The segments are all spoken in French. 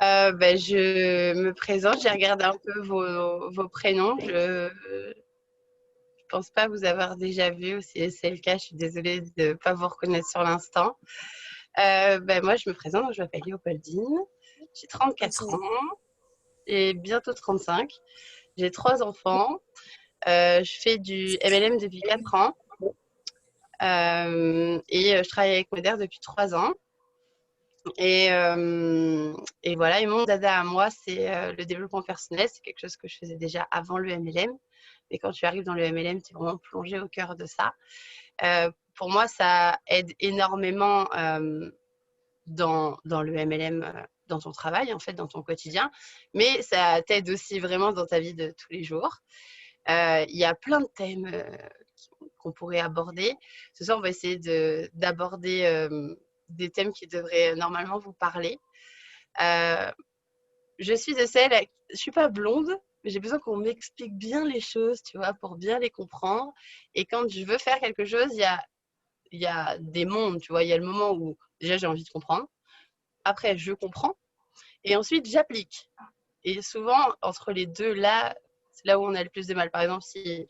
Je me présente, j'ai regardé un peu vos prénoms. Je ne pense pas vous avoir déjà vu, ou si c'est le cas, je suis désolée de ne pas vous reconnaître sur l'instant. Moi, je me présente, je m'appelle Léopoldine, j'ai 34 ans et bientôt 35. J'ai 3 enfants, je fais du MLM depuis 4 ans et je travaille avec Moder depuis 3 ans. Et, euh, et voilà, et mon dada à moi, c'est le développement personnel. C'est quelque chose que je faisais déjà avant le MLM. Mais quand tu arrives dans le MLM, tu es vraiment plongé au cœur de ça. Pour moi, ça aide énormément dans le MLM, dans ton travail, en fait, dans ton quotidien. Mais ça t'aide aussi vraiment dans ta vie de tous les jours. Il y a plein de thèmes qu'on pourrait aborder. Ce soir, on va essayer d'aborder des thèmes qui devraient normalement vous parler. Euh, je suis de celles, je suis pas blonde, mais j'ai besoin qu'on m'explique bien les choses, tu vois, pour bien les comprendre. Et quand je veux faire quelque chose, il y a des mondes, tu vois. Il y a le moment où déjà j'ai envie de comprendre. Après, je comprends. Et ensuite, j'applique. Et souvent, entre les deux, là, c'est là où on a le plus de mal. Par exemple, si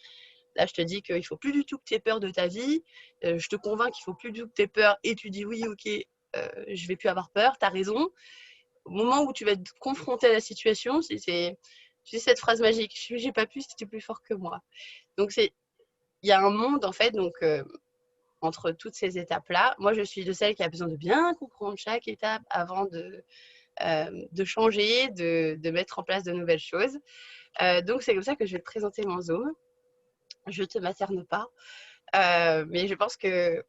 là, je te dis qu'il ne faut plus du tout que tu aies peur de ta vie, je te convainc qu'il ne faut plus du tout que tu aies peur, et tu dis oui, ok, je ne vais plus avoir peur, tu as raison. Au moment où tu vas être confronté à la situation, c'est cette phrase magique, j'ai pas pu, c'était plus fort que moi. Donc, il y a un monde, en fait, donc, entre toutes ces étapes-là. Moi, je suis de celle qui a besoin de bien comprendre chaque étape avant de changer, de mettre en place de nouvelles choses. Donc, c'est comme ça que je vais te présenter mon Zoom. Je ne te materne pas. Mais je pense que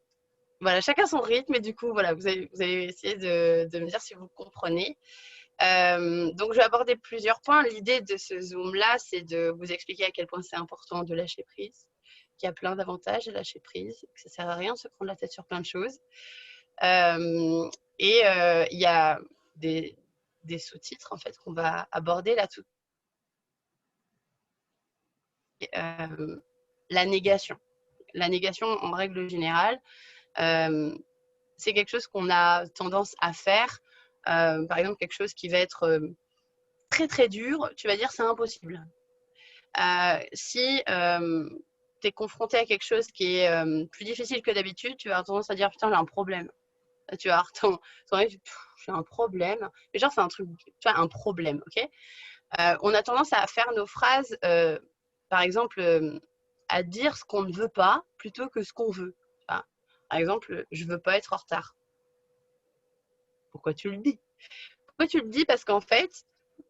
voilà, chacun son rythme et du coup, voilà, vous allez essayer de me dire si vous comprenez. Donc, je vais aborder plusieurs points. L'idée de ce Zoom-là, c'est de vous expliquer à quel point c'est important de lâcher prise, qu'il y a plein d'avantages à lâcher prise, que ça ne sert à rien de se prendre la tête sur plein de choses. Il y a des sous-titres, en fait, qu'on va aborder là tout. La négation. La négation, en règle générale, c'est quelque chose qu'on a tendance à faire. Par exemple, quelque chose qui va être très très dur, tu vas dire c'est impossible. Si tu es confronté à quelque chose qui est plus difficile que d'habitude, tu vas avoir tendance à dire putain, j'ai un problème. Tu vas avoir ton j'ai un problème. Mais genre, c'est un truc, tu vois, un problème, ok. On a tendance à faire nos phrases, par exemple, à dire ce qu'on ne veut pas plutôt que ce qu'on veut. Enfin, par exemple, je veux pas être en retard. Pourquoi tu le dis? Pourquoi tu le dis? Parce qu'en fait,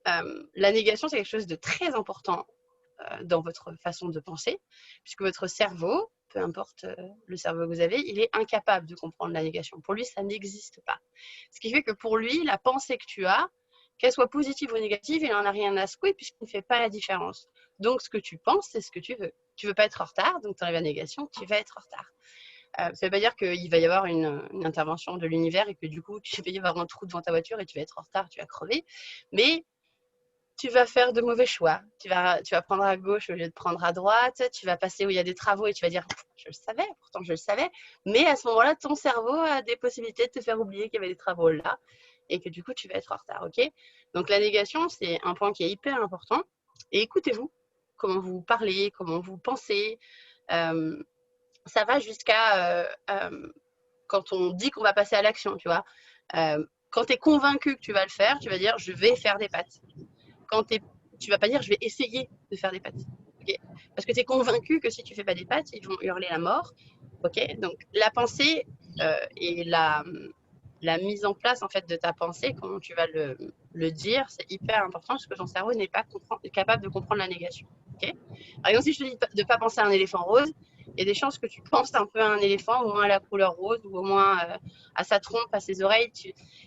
la négation, c'est quelque chose de très important dans votre façon de penser, puisque votre cerveau, peu importe le cerveau que vous avez, il est incapable de comprendre la négation. Pour lui, ça n'existe pas. Ce qui fait que pour lui, la pensée que tu as, qu'elle soit positive ou négative, il n'en a rien à secouer puisqu'il ne fait pas la différence. Donc, ce que tu penses, c'est ce que tu veux. Tu veux pas être en retard, donc tu enlèves la négation, tu vas être en retard. Ça ne veut pas dire qu'il va y avoir une intervention de l'univers et que du coup, tu vas y avoir un trou devant ta voiture et tu vas être en retard, tu vas crever. Mais tu vas faire de mauvais choix. Tu vas prendre à gauche au lieu de prendre à droite. Tu vas passer où il y a des travaux et tu vas dire je le savais, pourtant je le savais. Mais à ce moment-là, ton cerveau a des possibilités de te faire oublier qu'il y avait des travaux là et que du coup, tu vas être en retard. Ok. Donc la négation, c'est un point qui est hyper important. Et écoutez-vous, comment vous parlez, comment vous pensez. Euh, Ça va jusqu'à quand on dit qu'on va passer à l'action, tu vois. Quand tu es convaincu que tu vas le faire, tu vas dire je vais faire des pâtes. Quand tu vas pas dire je vais essayer de faire des pâtes. Okay. Parce que tu es convaincu que si tu fais pas des pâtes, ils vont hurler la mort. Ok. Donc la pensée et la mise en place en fait de ta pensée, comment tu vas le dire, c'est hyper important parce que ton cerveau n'est pas capable de comprendre la négation. Okay. Par exemple, si je te dis de ne pas penser à un éléphant rose, il y a des chances que tu penses un peu à un éléphant, au moins à la couleur rose, ou au moins à sa trompe, à ses oreilles.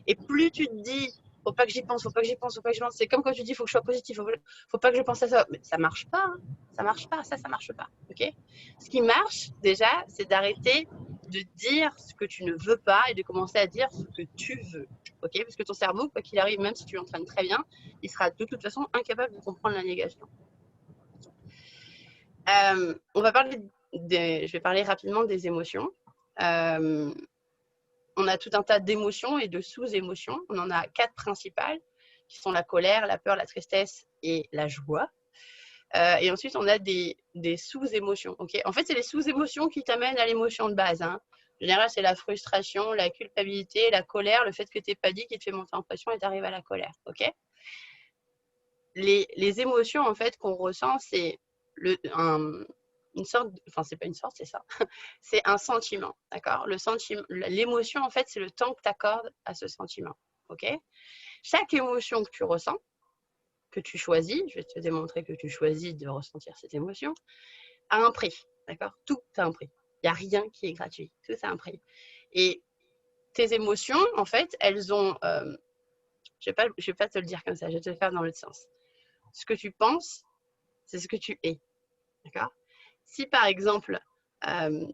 Et plus tu te dis faut pas que j'y pense, faut pas que j'y pense, faut pas que j'y pense. C'est comme quand tu dis faut que je sois positif, faut pas que je pense à ça. Mais ça marche pas, hein. Ça marche pas, ça marche pas. Ok. Ce qui marche déjà, c'est d'arrêter de dire ce que tu ne veux pas et de commencer à dire ce que tu veux. Ok. Parce que ton cerveau, quoi qu'il arrive, même si tu l'entraînes très bien, il sera de toute façon incapable de comprendre la négation. On va parler je vais parler rapidement des émotions. On a tout un tas d'émotions et de sous-émotions. On en a 4 principales. qui sont la colère, la peur, la tristesse et la joie. Et ensuite, on a des sous-émotions. Okay, en fait, c'est les sous-émotions qui t'amènent à l'émotion de base. Hein. En général, c'est la frustration, la culpabilité, la colère, le fait que tu n'es pas dit qui te fait monter en pression et tu arrives à la colère. Okay, les émotions en fait qu'on ressent, c'est une sorte, enfin c'est pas une sorte, c'est ça, c'est un sentiment, d'accord. Le sentiment, l'émotion en fait, c'est le temps que tu accordes à ce sentiment. Ok, chaque émotion que tu ressens, que tu choisis, je vais te démontrer que tu choisis de ressentir cette émotion, a un prix, d'accord. Tout a un prix. Il n'y a rien qui est gratuit. Tout a un prix. Et tes émotions, en fait, elles ont, je vais pas te le dire comme ça, je vais te le faire dans l'autre sens. Ce que tu penses, c'est ce que tu es. D'accord. Si par exemple,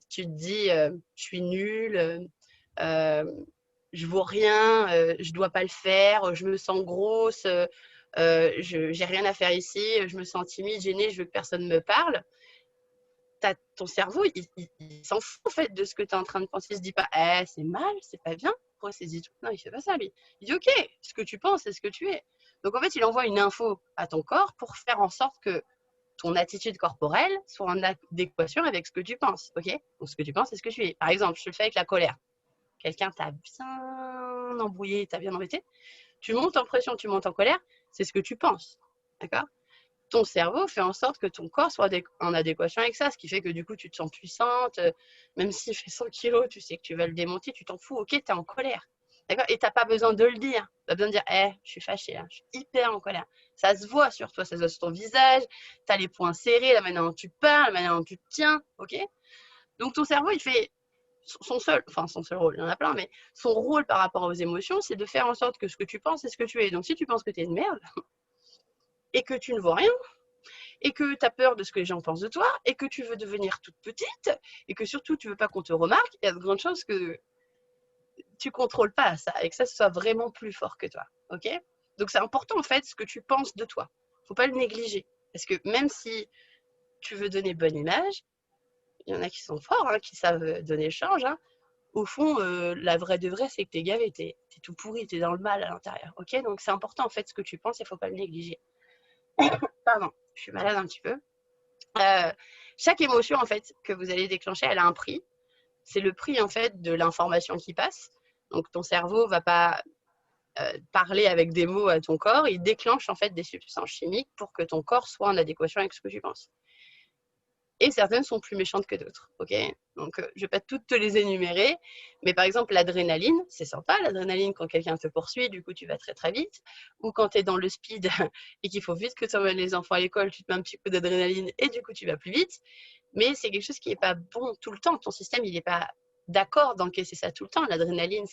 tu te dis je suis nulle, je vaux rien, je dois pas le faire, je me sens grosse, j'ai rien à faire ici, je me sens timide, gênée, je veux que personne me parle. Ton cerveau, il s'en fout en fait de ce que tu es en train de penser. Il se dit pas c'est mal, c'est pas bien, ressaisis tout. Non, il fait pas ça lui. Il dit ok, ce que tu penses, c'est ce que tu es. Donc en fait, il envoie une info à ton corps pour faire en sorte que ton attitude corporelle soit en adéquation avec ce que tu penses. Ok, donc ce que tu penses, c'est ce que tu es. Par exemple, je le fais avec la colère. Quelqu'un t'a bien embrouillé, t'a bien embêté. Tu montes en pression, tu montes en colère, c'est ce que tu penses. D'accord. Ton cerveau fait en sorte que ton corps soit en adéquation avec ça, ce qui fait que du coup, tu te sens puissante, même s'il fait 100 kilos, tu sais que tu vas le démonter, tu t'en fous, ok, tu es en colère. D'accord. Et tu n'as pas besoin de le dire. Tu as besoin de dire, je suis fâchée, là, je suis hyper en colère. Ça se voit sur toi, ça se voit sur ton visage, tu as les poings serrés, la manière dont tu parles, la manière dont tu te tiens, ok. Donc ton cerveau, il fait son seul rôle, il y en a plein, mais son rôle par rapport aux émotions, c'est de faire en sorte que ce que tu penses, c'est ce que tu es. Donc si tu penses que tu es une merde et que tu ne vaux rien, et que tu as peur de ce que les gens pensent de toi, et que tu veux devenir toute petite, et que surtout tu veux pas qu'on te remarque, il y a de grandes chances que tu contrôles pas ça, et que ça soit vraiment plus fort que toi. Ok. Donc c'est important en fait ce que tu penses de toi. Faut pas le négliger. Parce que même si tu veux donner bonne image, il y en a qui sont forts, hein, qui savent donner le change. Hein. Au fond, la vraie de vraie, c'est que t'es gavé, t'es tout pourri, t'es dans le mal à l'intérieur. Ok. Donc c'est important en fait ce que tu penses, il faut pas le négliger. Pardon, je suis malade un petit peu. Chaque émotion en fait que vous allez déclencher, elle a un prix. C'est le prix en fait de l'information qui passe. Donc ton cerveau va pas parler avec des mots à ton corps, il déclenche en fait des substances chimiques pour que ton corps soit en adéquation avec ce que tu penses. Et certaines sont plus méchantes que d'autres, ok. Donc je vais pas toutes te les énumérer, mais par exemple l'adrénaline, c'est sympa, l'adrénaline quand quelqu'un te poursuit, du coup tu vas très très vite, ou quand tu es dans le speed et qu'il faut vite que tu emmènes les enfants à l'école, tu te mets un petit coup d'adrénaline et du coup tu vas plus vite, mais c'est quelque chose qui est pas bon tout le temps, ton système il est pas d'accord d'encaisser ça tout le temps, l'adrénaline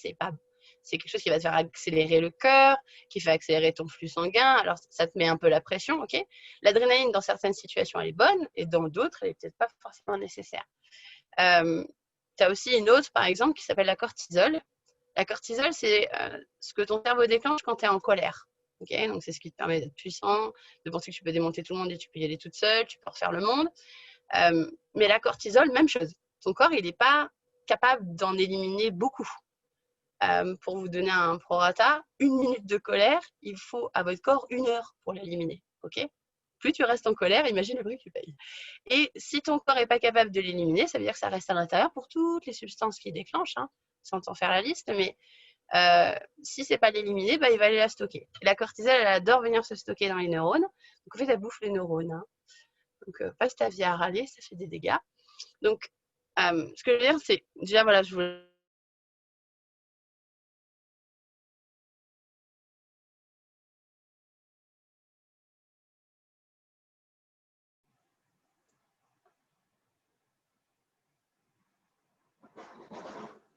c'est quelque chose qui va te faire accélérer le cœur, qui fait accélérer ton flux sanguin, alors ça te met un peu la pression, ok. L'adrénaline, dans certaines situations, elle est bonne, et dans d'autres, elle n'est peut-être pas forcément nécessaire. Tu as aussi une autre, par exemple, qui s'appelle la cortisol. La cortisol, c'est ce que ton cerveau déclenche quand tu es en colère. Okay, donc c'est ce qui te permet d'être puissant, de penser que tu peux démonter tout le monde et tu peux y aller toute seule, tu peux refaire le monde. Mais la cortisol, même chose. Ton corps, il n'est pas capable d'en éliminer beaucoup. Pour vous donner un prorata, 1 minute de colère, il faut à votre corps 1 heure pour l'éliminer. Ok. Plus tu restes en colère, imagine le prix que tu payes. Et si ton corps n'est pas capable de l'éliminer, ça veut dire que ça reste à l'intérieur pour toutes les substances qui déclenchent, hein, sans t'en faire la liste, mais si c'est pas l'éliminer, bah, il va aller la stocker. Et la cortisol, elle adore venir se stocker dans les neurones. Donc en fait, elle bouffe les neurones. Hein. Donc passe ta vie à râler, ça fait des dégâts. Donc ce que je veux dire, c'est déjà voilà, je voulais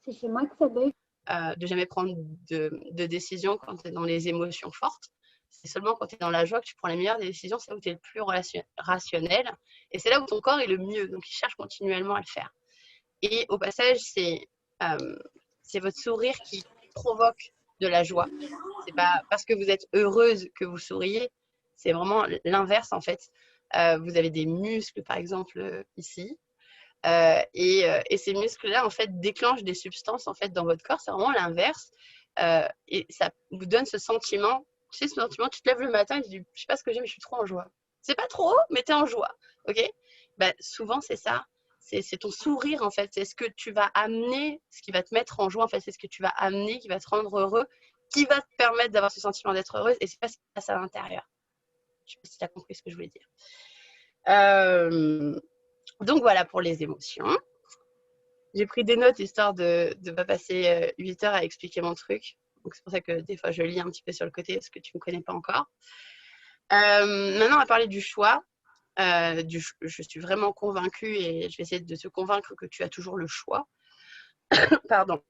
C'est chez moi que ça bug. De jamais prendre de décision quand tu es dans les émotions fortes. C'est seulement quand tu es dans la joie que tu prends les meilleures des décisions, c'est là où tu es le plus rationnel. Et c'est là où ton corps est le mieux. Donc, il cherche continuellement à le faire. Et au passage, c'est votre sourire qui provoque de la joie. C'est pas parce que vous êtes heureuse que vous souriez. C'est vraiment l'inverse, en fait. Vous avez des muscles, par exemple, ici, et ces muscles-là, en fait, déclenchent des substances en fait, dans votre corps. C'est vraiment l'inverse. Et ça vous donne ce sentiment Tu sais, ce sentiment, tu te lèves le matin et tu dis, je sais pas ce que j'ai, mais je suis trop en joie. C'est pas trop, mais tu es en joie. Ok? Ben, souvent, c'est ça. C'est ton sourire, en fait. C'est ce que tu vas amener, ce qui va te mettre en joie, en fait. C'est ce que tu vas amener qui va te rendre heureux, qui va te permettre d'avoir ce sentiment d'être heureuse. Et c'est pas ce qui se passe à l'intérieur. Je sais pas si tu as compris ce que je voulais dire. Donc, voilà pour les émotions. J'ai pris des notes histoire de ne pas passer 8 heures à expliquer mon truc. Donc, c'est pour ça que des fois, je lis un petit peu sur le côté parce que tu ne me connais pas encore. Maintenant, on va parler du choix. Je suis vraiment convaincue et je vais essayer de te convaincre que tu as toujours le choix. Pardon.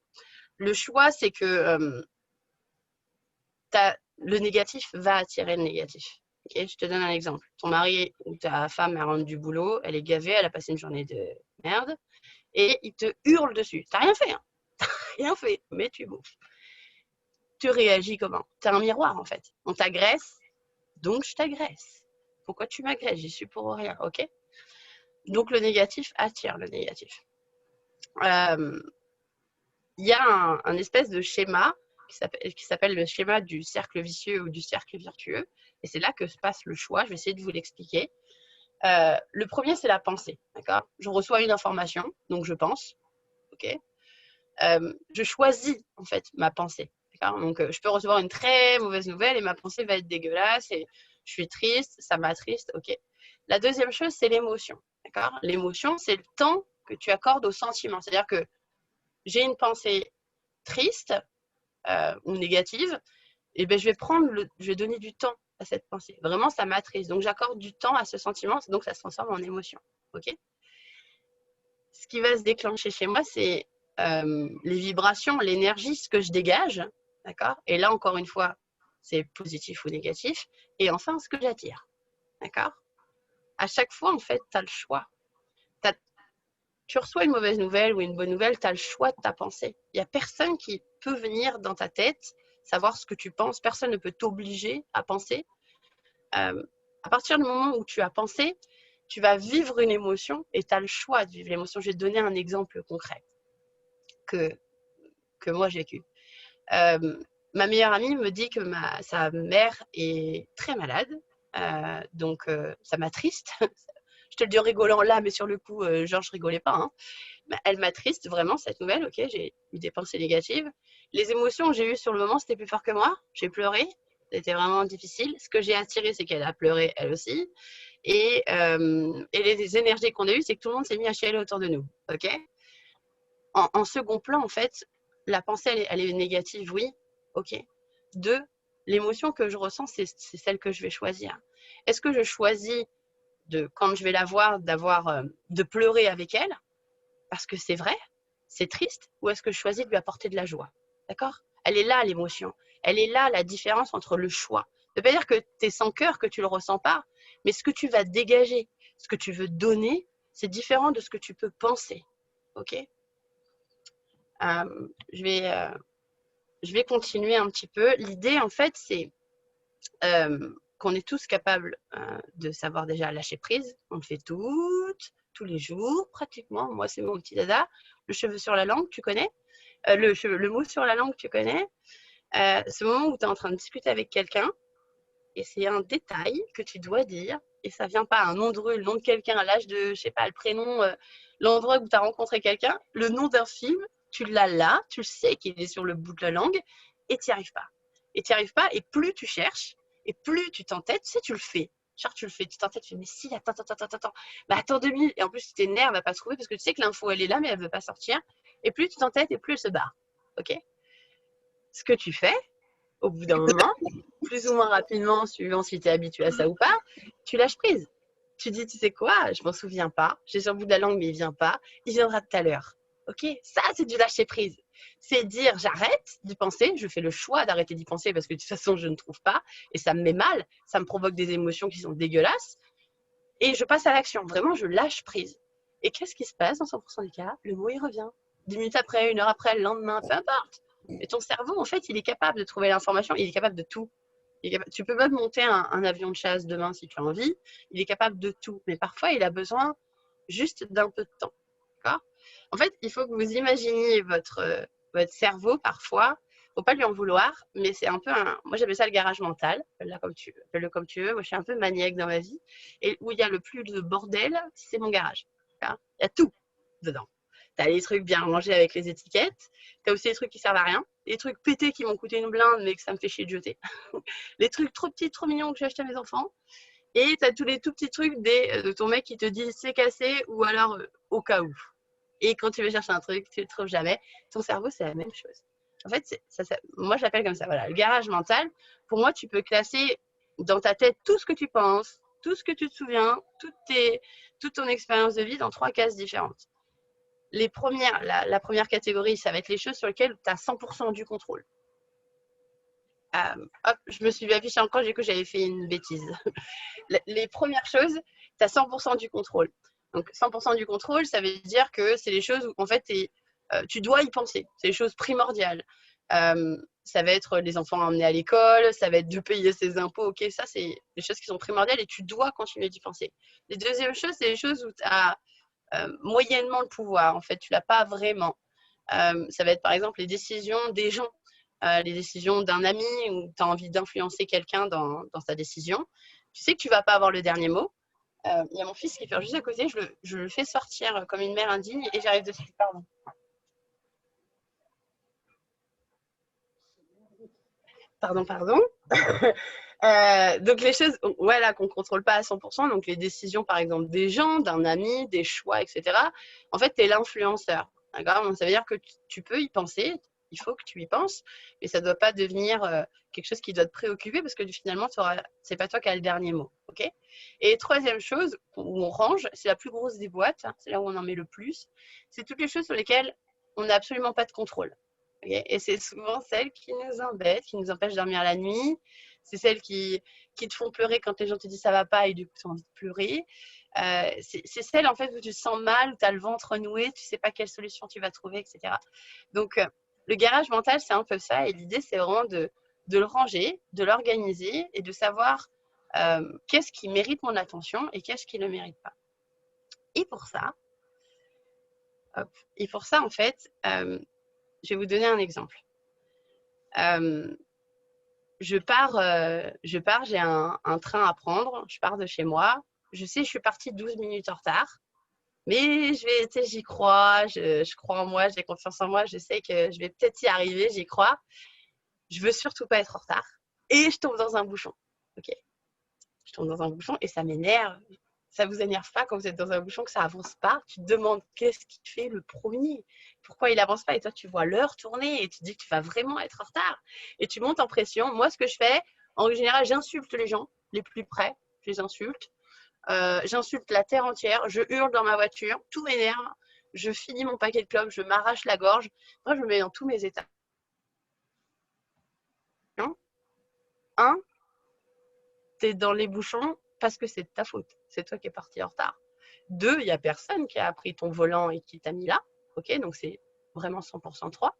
Le choix, c'est que le négatif va attirer le négatif. Okay, je te donne un exemple. Ton mari ou ta femme, elle rentre du boulot, elle est gavée, elle a passé une journée de merde et il te hurle dessus. T'as rien fait, hein. T'as rien fait, mais tu bouffes. Tu réagis comment? T'es un miroir, en fait. On t'agresse, donc je t'agresse. Pourquoi tu m'agresses? J'y suis pour rien, ok? Donc le négatif attire le négatif. Il y a un espèce de schéma qui s'appelle le schéma du cercle vicieux ou du cercle vertueux. Et c'est là que se passe le choix. Je vais essayer de vous l'expliquer. Le premier, c'est la pensée. D'accord? Je reçois une information, donc je pense. Ok? Je choisis en fait ma pensée. D'accord? Donc je peux recevoir une très mauvaise nouvelle et ma pensée va être dégueulasse et je suis triste, ça m'attriste. Ok? La deuxième chose, c'est l'émotion. D'accord? L'émotion, c'est le temps que tu accordes au sentiment. C'est-à-dire que j'ai une pensée triste ou négative, et ben je vais donner du temps à cette pensée. Vraiment, ça m'attriste. Donc j'accorde du temps à ce sentiment, donc ça se transforme en émotion. Ok? Ce qui va se déclencher chez moi, c'est les vibrations, l'énergie, ce que je dégage, d'accord? Et là, encore une fois, c'est positif ou négatif. Et enfin, ce que j'attire, d'accord? À chaque fois, en fait, tu as le choix. Tu reçois une mauvaise nouvelle ou une bonne nouvelle, tu as le choix de ta pensée. Il n'y a personne qui peut venir dans ta tête, savoir ce que tu penses. Personne ne peut t'obliger à penser. À partir du moment où tu as pensé, tu vas vivre une émotion et tu as le choix de vivre l'émotion. Je vais te donner un exemple concret que moi j'ai vécu. Ma meilleure amie me dit que sa mère est très malade, donc ça m'attriste. Je te le dis en rigolant là, mais sur le coup, genre je rigolais pas. Hein. Elle m'attriste vraiment cette nouvelle. Ok, j'ai eu des pensées négatives. Les émotions que j'ai eues sur le moment, c'était plus fort que moi. J'ai pleuré. C'était vraiment difficile. Ce que j'ai attiré, c'est qu'elle a pleuré elle aussi. Et les énergies qu'on a eues, c'est que tout le monde s'est mis à chialer autour de nous. Ok. En second plan, en fait, la pensée, elle est négative, oui. Ok. Deux, l'émotion que je ressens, c'est celle que je vais choisir. Est-ce que je choisis quand je vais la voir, de pleurer avec elle parce que c'est vrai, c'est triste, ou est-ce que je choisis de lui apporter de la joie? D'accord? Elle est là, l'émotion. Elle est là, la différence entre le choix. Ça ne veut pas dire que tu es sans cœur, que tu ne le ressens pas, mais ce que tu vas dégager, ce que tu veux donner, c'est différent de ce que tu peux penser. Ok? Je vais continuer un petit peu. L'idée, en fait, c'est qu'on est tous capables de savoir déjà lâcher prise. On le fait tous les jours, pratiquement. Moi, c'est mon petit dada. Le cheveu sur la langue, tu connais? Le mot sur la langue, tu connais? Ce moment où tu es en train de discuter avec quelqu'un, et c'est un détail que tu dois dire, et ça vient pas un nom de rue, le nom de quelqu'un, l'âge de, je sais pas, le prénom, l'endroit où tu as rencontré quelqu'un, le nom d'un film, tu l'as là, tu le sais qu'il est sur le bout de la langue, et tu n'y arrives pas. Et tu n'y arrives pas, et plus tu cherches, et plus tu t'entêtes, tu sais, tu le fais. Genre, tu le fais, tu t'entêtes, tu fais, mais si, attends. Bah, attends 2 minutes. Et en plus, tu t'énerves, elle va pas trouver parce que tu sais que l'info, elle est là, mais elle veut pas sortir. Et plus tu t'entêtes, et plus elle se barre. Ok? Ce que tu fais, au bout d'un moment, plus ou moins rapidement, suivant si tu es habitué à ça ou pas, tu lâches prise. Tu dis, tu sais quoi, je m'en souviens pas, j'ai sur le bout de la langue, mais il vient pas, il viendra tout à l'heure. Ok? Ça, c'est du lâcher prise. C'est dire, j'arrête d'y penser, je fais le choix d'arrêter d'y penser parce que de toute façon, je ne trouve pas, et ça me met mal, ça me provoque des émotions qui sont dégueulasses, et je passe à l'action. Vraiment, je lâche prise. Et qu'est-ce qui se passe dans 100% des cas? Le mot, il revient. 10 minutes après, 1 heure après, le lendemain, peu importe. Et ton cerveau, en fait, il est capable de trouver l'information, il est capable de tout. Tu peux même monter un avion de chasse demain si tu as envie, il est capable de tout. Mais parfois, il a besoin juste d'un peu de temps. D'accord? En fait, il faut que vous imaginiez votre cerveau, parfois, faut pas lui en vouloir, mais c'est un peu moi j'appelle ça le garage mental, appelle-le comme tu veux. Moi je suis un peu maniaque dans ma vie, et où il y a le plus de bordel, c'est mon garage. Il y a tout dedans. T'as les trucs bien rangés avec les étiquettes, t'as aussi les trucs qui servent à rien, les trucs pétés qui m'ont coûté une blinde mais que ça me fait chier de jeter, les trucs trop petits, trop mignons que j'ai acheté à mes enfants, et t'as tous les tout petits trucs de ton mec qui te dit c'est cassé ou alors au cas où. Et quand tu veux chercher un truc, tu le trouves jamais. Ton cerveau, c'est la même chose. En fait, moi, je l'appelle comme ça. Voilà, le garage mental. Pour moi, tu peux classer dans ta tête tout ce que tu penses, tout ce que tu te souviens, toute ton expérience de vie dans 3 cases différentes. La première catégorie, ça va être les choses sur lesquelles tu as 100% du contrôle. Hop, je me suis affichée encore, j'ai cru que j'avais fait une bêtise. Les premières choses, tu as 100% du contrôle. Donc 100% du contrôle, ça veut dire que c'est les choses où en fait tu dois y penser. C'est les choses primordiales. Ça va être les enfants emmenés à l'école, ça va être de payer ses impôts. Ok, ça c'est des choses qui sont primordiales et tu dois continuer d'y penser. Les deuxièmes choses, c'est les choses où tu as moyennement le pouvoir. En fait, tu l'as pas vraiment. Ça va être par exemple les décisions des gens. Les décisions d'un ami où tu as envie d'influencer quelqu'un dans sa décision. Tu sais que tu ne vas pas avoir le dernier mot. Il y a mon fils qui fait juste à côté, je le fais sortir comme une mère indigne et j'arrive dessus. Pardon. Pardon. Donc les choses voilà, qu'on ne contrôle pas à 100%, donc les décisions par exemple des gens, d'un ami, des choix, etc. En fait, tu es l'influenceur. D'accord. Donc, ça veut dire que tu peux y penser, il faut que tu y penses, mais ça ne doit pas devenir quelque chose qui doit te préoccuper parce que finalement, c'est pas toi qui as le dernier mot. Okay. Et troisième chose, où on range, c'est la plus grosse des boîtes, c'est là où on en met le plus, c'est toutes les choses sur lesquelles on n'a absolument pas de contrôle. Okay. Et c'est souvent celles qui nous embêtent, qui nous empêchent de dormir la nuit. C'est celles qui te font pleurer quand les gens te disent ça va pas et du coup tu as envie de pleurer. C'est celles en fait où tu te sens mal, où tu as le ventre noué, tu sais pas quelle solution tu vas trouver, etc. Donc le garage mental, c'est un peu ça. Et l'idée, c'est vraiment de le ranger, de l'organiser et de savoir qu'est-ce qui mérite mon attention et qu'est-ce qui ne le mérite pas. Et pour ça, en fait, je vais vous donner un exemple. Je pars, j'ai un train à prendre, je pars de chez moi. Je sais, je suis partie 12 minutes en retard, mais j'y crois, je crois en moi, j'ai confiance en moi, je sais que je vais peut-être y arriver, j'y crois. Je veux surtout pas être en retard. Et je tombe dans un bouchon. Ok. Je tombe dans un bouchon et ça m'énerve. Ça vous énerve pas quand vous êtes dans un bouchon que ça avance pas? Tu te demandes qu'est-ce qui fait le premier? Pourquoi il avance pas? Et toi, tu vois l'heure tourner et tu te dis que tu vas vraiment être en retard. Et tu montes en pression. Moi, ce que je fais, en général, j'insulte les gens les plus près. Je les insulte. J'insulte la terre entière. Je hurle dans ma voiture. Tout m'énerve. Je finis mon paquet de clopes. Je m'arrache la gorge. Moi, je me mets dans tous mes états. Un, t'es dans les bouchons parce que c'est de ta faute. C'est toi qui es parti en retard. 2, il n'y a personne qui a pris ton volant et qui t'a mis là. Ok, donc c'est vraiment 100% toi.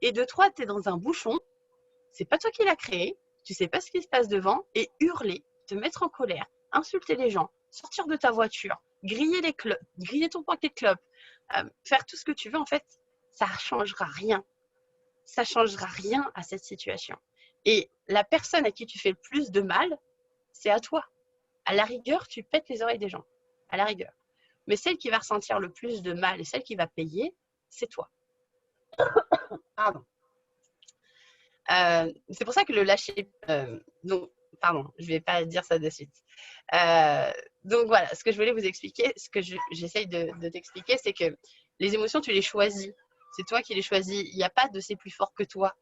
Et de 3, tu es dans un bouchon. C'est pas toi qui l'as créé. Tu sais pas ce qui se passe devant. Et hurler, te mettre en colère, insulter les gens, sortir de ta voiture, griller ton paquet de clopes, faire tout ce que tu veux, en fait, ça ne changera rien. Ça ne changera rien à cette situation. Et la personne à qui tu fais le plus de mal, c'est à toi. À la rigueur, tu pètes les oreilles des gens. À la rigueur. Mais celle qui va ressentir le plus de mal et celle qui va payer, c'est toi. Pardon. C'est pour ça que le lâcher... donc, pardon, je ne vais pas dire ça de suite. Donc voilà, ce que je voulais vous expliquer, ce que j'essaye de t'expliquer, c'est que les émotions, tu les choisis. C'est toi qui les choisis. Il n'y a pas de c'est plus fort que toi.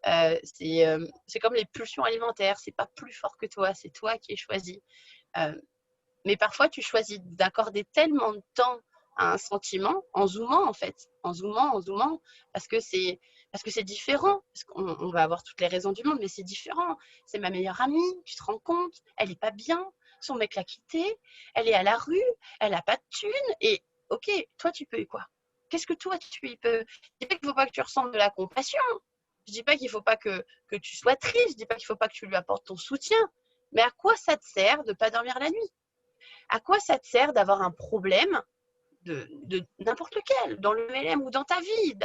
C'est comme les pulsions alimentaires. C'est pas plus fort que toi, c'est toi qui es choisi. Mais parfois, tu choisis d'accorder tellement de temps à un sentiment en zoomant, en fait. En zoomant, parce que c'est différent. Parce qu'on va avoir toutes les raisons du monde, mais c'est différent. C'est ma meilleure amie, tu te rends compte, elle n'est pas bien, son mec l'a quittée, elle est à la rue, elle n'a pas de thune, et ok, toi, tu peux quoi? Qu'est-ce que toi, tu y peux? Je dis pas qu'il ne faut pas que tu ressentes de la compassion. Je dis pas qu'il ne faut pas que tu sois triste. Je dis pas qu'il ne faut pas que tu lui apportes ton soutien. Mais à quoi ça te sert de ne pas dormir la nuit? À quoi ça te sert d'avoir un problème de n'importe lequel, dans le MLM ou dans ta vie?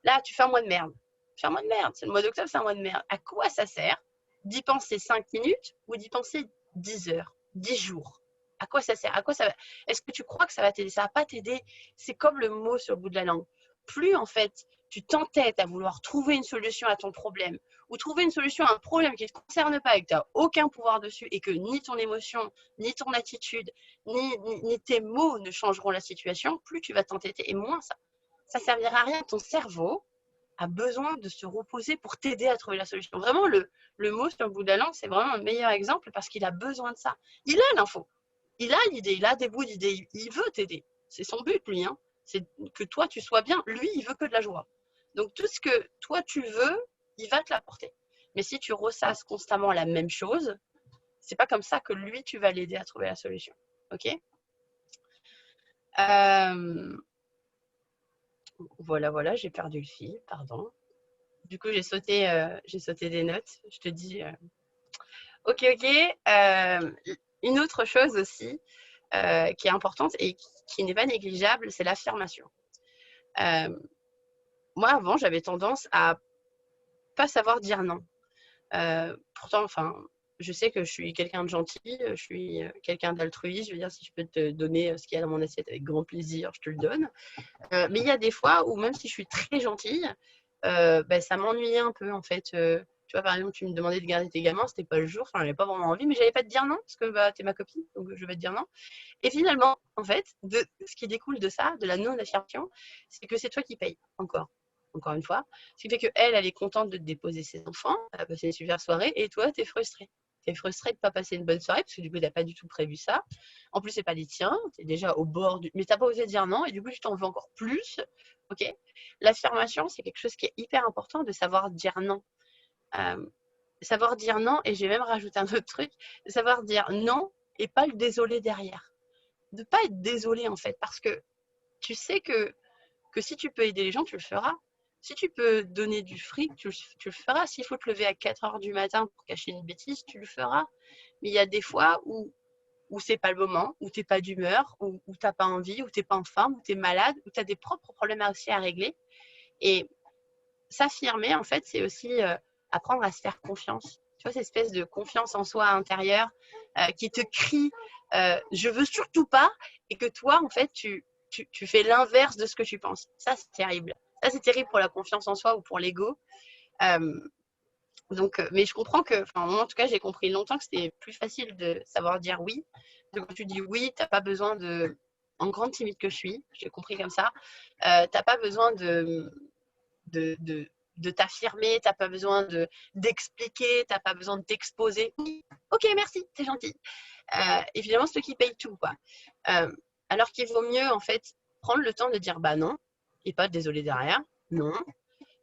Là, tu fais un mois de merde. C'est un mois de merde. C'est le mois d'octobre, c'est un mois de merde. À quoi ça sert d'y penser 5 minutes ou d'y penser 10 heures, 10 jours? À quoi ça sert? À quoi ça va? Est-ce que tu crois que ça va t'aider? Ça va pas t'aider. C'est comme le mot sur le bout de la langue. Plus, en fait, tu t'entêtes à vouloir trouver une solution à ton problème ou trouver une solution à un problème qui ne te concerne pas et que tu n'as aucun pouvoir dessus et que ni ton émotion, ni ton attitude, ni tes mots ne changeront la situation, plus tu vas t'entêter et moins ça servira à rien. Ton cerveau a besoin de se reposer pour t'aider à trouver la solution. Vraiment, le mot sur le bout de la langue, c'est vraiment un meilleur exemple parce qu'il a besoin de ça. Il a l'info, il a l'idée, il a des bouts d'idées, il veut t'aider. C'est son but, lui. Hein. C'est que toi, tu sois bien. Lui, il veut que de la joie. Donc, tout ce que toi, tu veux, il va te l'apporter. Mais si tu ressasses constamment la même chose, c'est pas comme ça que lui, tu vas l'aider à trouver la solution. Ok? Voilà, j'ai perdu le fil, pardon. Du coup, j'ai sauté des notes. Je te dis, ok. Une autre chose aussi qui est importante et qui n'est pas négligeable, c'est l'affirmation. Moi, avant, j'avais tendance à pas savoir dire non. Pourtant, enfin, je sais que je suis quelqu'un de gentil, je suis quelqu'un d'altruiste. Je veux dire, si je peux te donner ce qu'il y a dans mon assiette avec grand plaisir, je te le donne. Mais il y a des fois où même si je suis très gentille, ça m'ennuyait un peu en fait. Tu vois, par exemple, tu me demandais de garder tes gamins, c'était pas le jour, enfin, j'avais pas vraiment envie, mais j'allais pas te dire non parce que t'es ma copine, donc je vais te dire non. Et finalement, en fait, ce qui découle de ça, de la non-affirmation, c'est que c'est toi qui payes encore une fois. Ce qui fait qu'elle, elle est contente de te déposer ses enfants, elle a passé une super soirée, et toi, t'es frustré. T'es frustré de ne pas passer une bonne soirée parce que du coup, t'as pas du tout prévu ça. En plus, c'est pas les tiens, t'es déjà au bord du. Mais t'as pas osé dire non, et du coup, tu t'en veux encore plus. Ok. L'affirmation, c'est quelque chose qui est hyper important de savoir dire non. Euh, Savoir dire non, et j'ai même rajouté un autre truc, de savoir dire non et pas le désolé derrière. De pas être désolé en fait, parce que tu sais que si tu peux aider les gens, tu le feras. Si tu peux donner du fric, tu le feras. S'il faut te lever à 4 heures du matin pour cacher une bêtise, tu le feras. Mais il y a des fois où c'est pas le moment, où t'es pas d'humeur, où t'as pas envie, où t'es pas en forme, où t'es malade, où t'as des propres problèmes aussi à régler. Et s'affirmer, en fait, c'est aussi apprendre à se faire confiance. Tu vois, cette espèce de confiance en soi intérieure qui te crie je veux surtout pas, et que toi, en fait, tu fais l'inverse de ce que tu penses. Ça, c'est terrible. Ça, c'est terrible pour la confiance en soi ou pour l'ego. Mais je comprends que, enfin, moi, en tout cas, j'ai compris longtemps que c'était plus facile de savoir dire oui. Donc, quand tu dis oui, t'as pas besoin de, en grande timide que je suis, j'ai compris comme ça, t'as pas besoin de, de, de t'affirmer, t'as pas besoin d'expliquer, t'as pas besoin de t'exposer. Oui, ok, merci, c'est gentil. Et finalement, c'est toi qui paye tout, quoi. Alors qu'il vaut mieux, en fait, prendre le temps de dire bah non, et pas désolé derrière, non,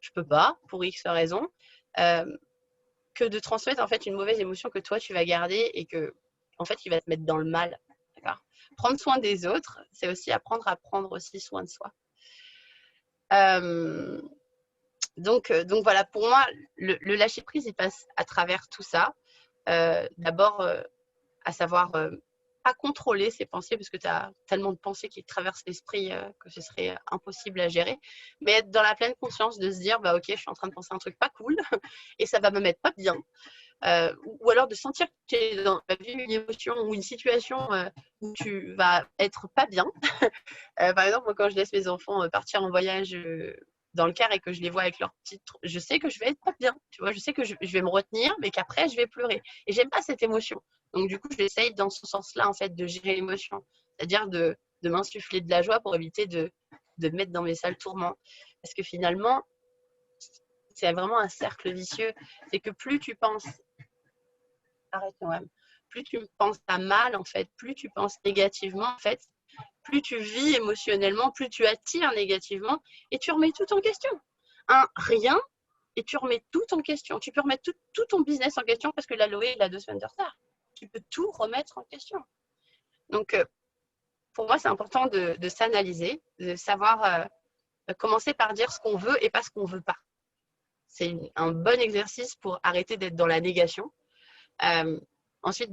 je peux pas, pour X raison, que de transmettre, en fait, une mauvaise émotion que toi, tu vas garder et que, en fait, qui va te mettre dans le mal. D'accord. Prendre soin des autres, c'est aussi apprendre à prendre aussi soin de soi. Donc voilà, pour moi, le lâcher prise, il passe à travers tout ça. D'abord, à savoir pas contrôler ses pensées parce que tu as tellement de pensées qui traversent l'esprit que ce serait impossible à gérer, mais être dans la pleine conscience de se dire bah ok, je suis en train de penser un truc pas cool et ça va me mettre pas bien. Ou alors de sentir que tu es dans une émotion ou une situation où tu vas être pas bien. Par exemple, moi, quand je laisse mes enfants partir en voyage dans le car et que je les vois avec leurs petites, je sais que je vais être pas bien. Tu vois, je sais que je vais me retenir, mais qu'après je vais pleurer. Et j'aime pas cette émotion. Donc du coup, j'essaye dans ce sens-là en fait de gérer l'émotion, c'est-à-dire de m'insuffler de la joie pour éviter de me mettre dans mes sales tourments. Parce que finalement, c'est vraiment un cercle vicieux. C'est que plus tu penses, arrête quand même, plus tu penses à mal en fait, plus tu penses négativement en fait, plus tu vis émotionnellement, plus tu attires négativement et tu remets tout en question. Rien, et tu remets tout en question. Tu peux remettre tout ton business en question parce que la Loé, il a 2 semaines de retard. Tu peux tout remettre en question. Donc, pour moi, c'est important de s'analyser, de savoir commencer par dire ce qu'on veut et pas ce qu'on ne veut pas. C'est un bon exercice pour arrêter d'être dans la négation. Ensuite,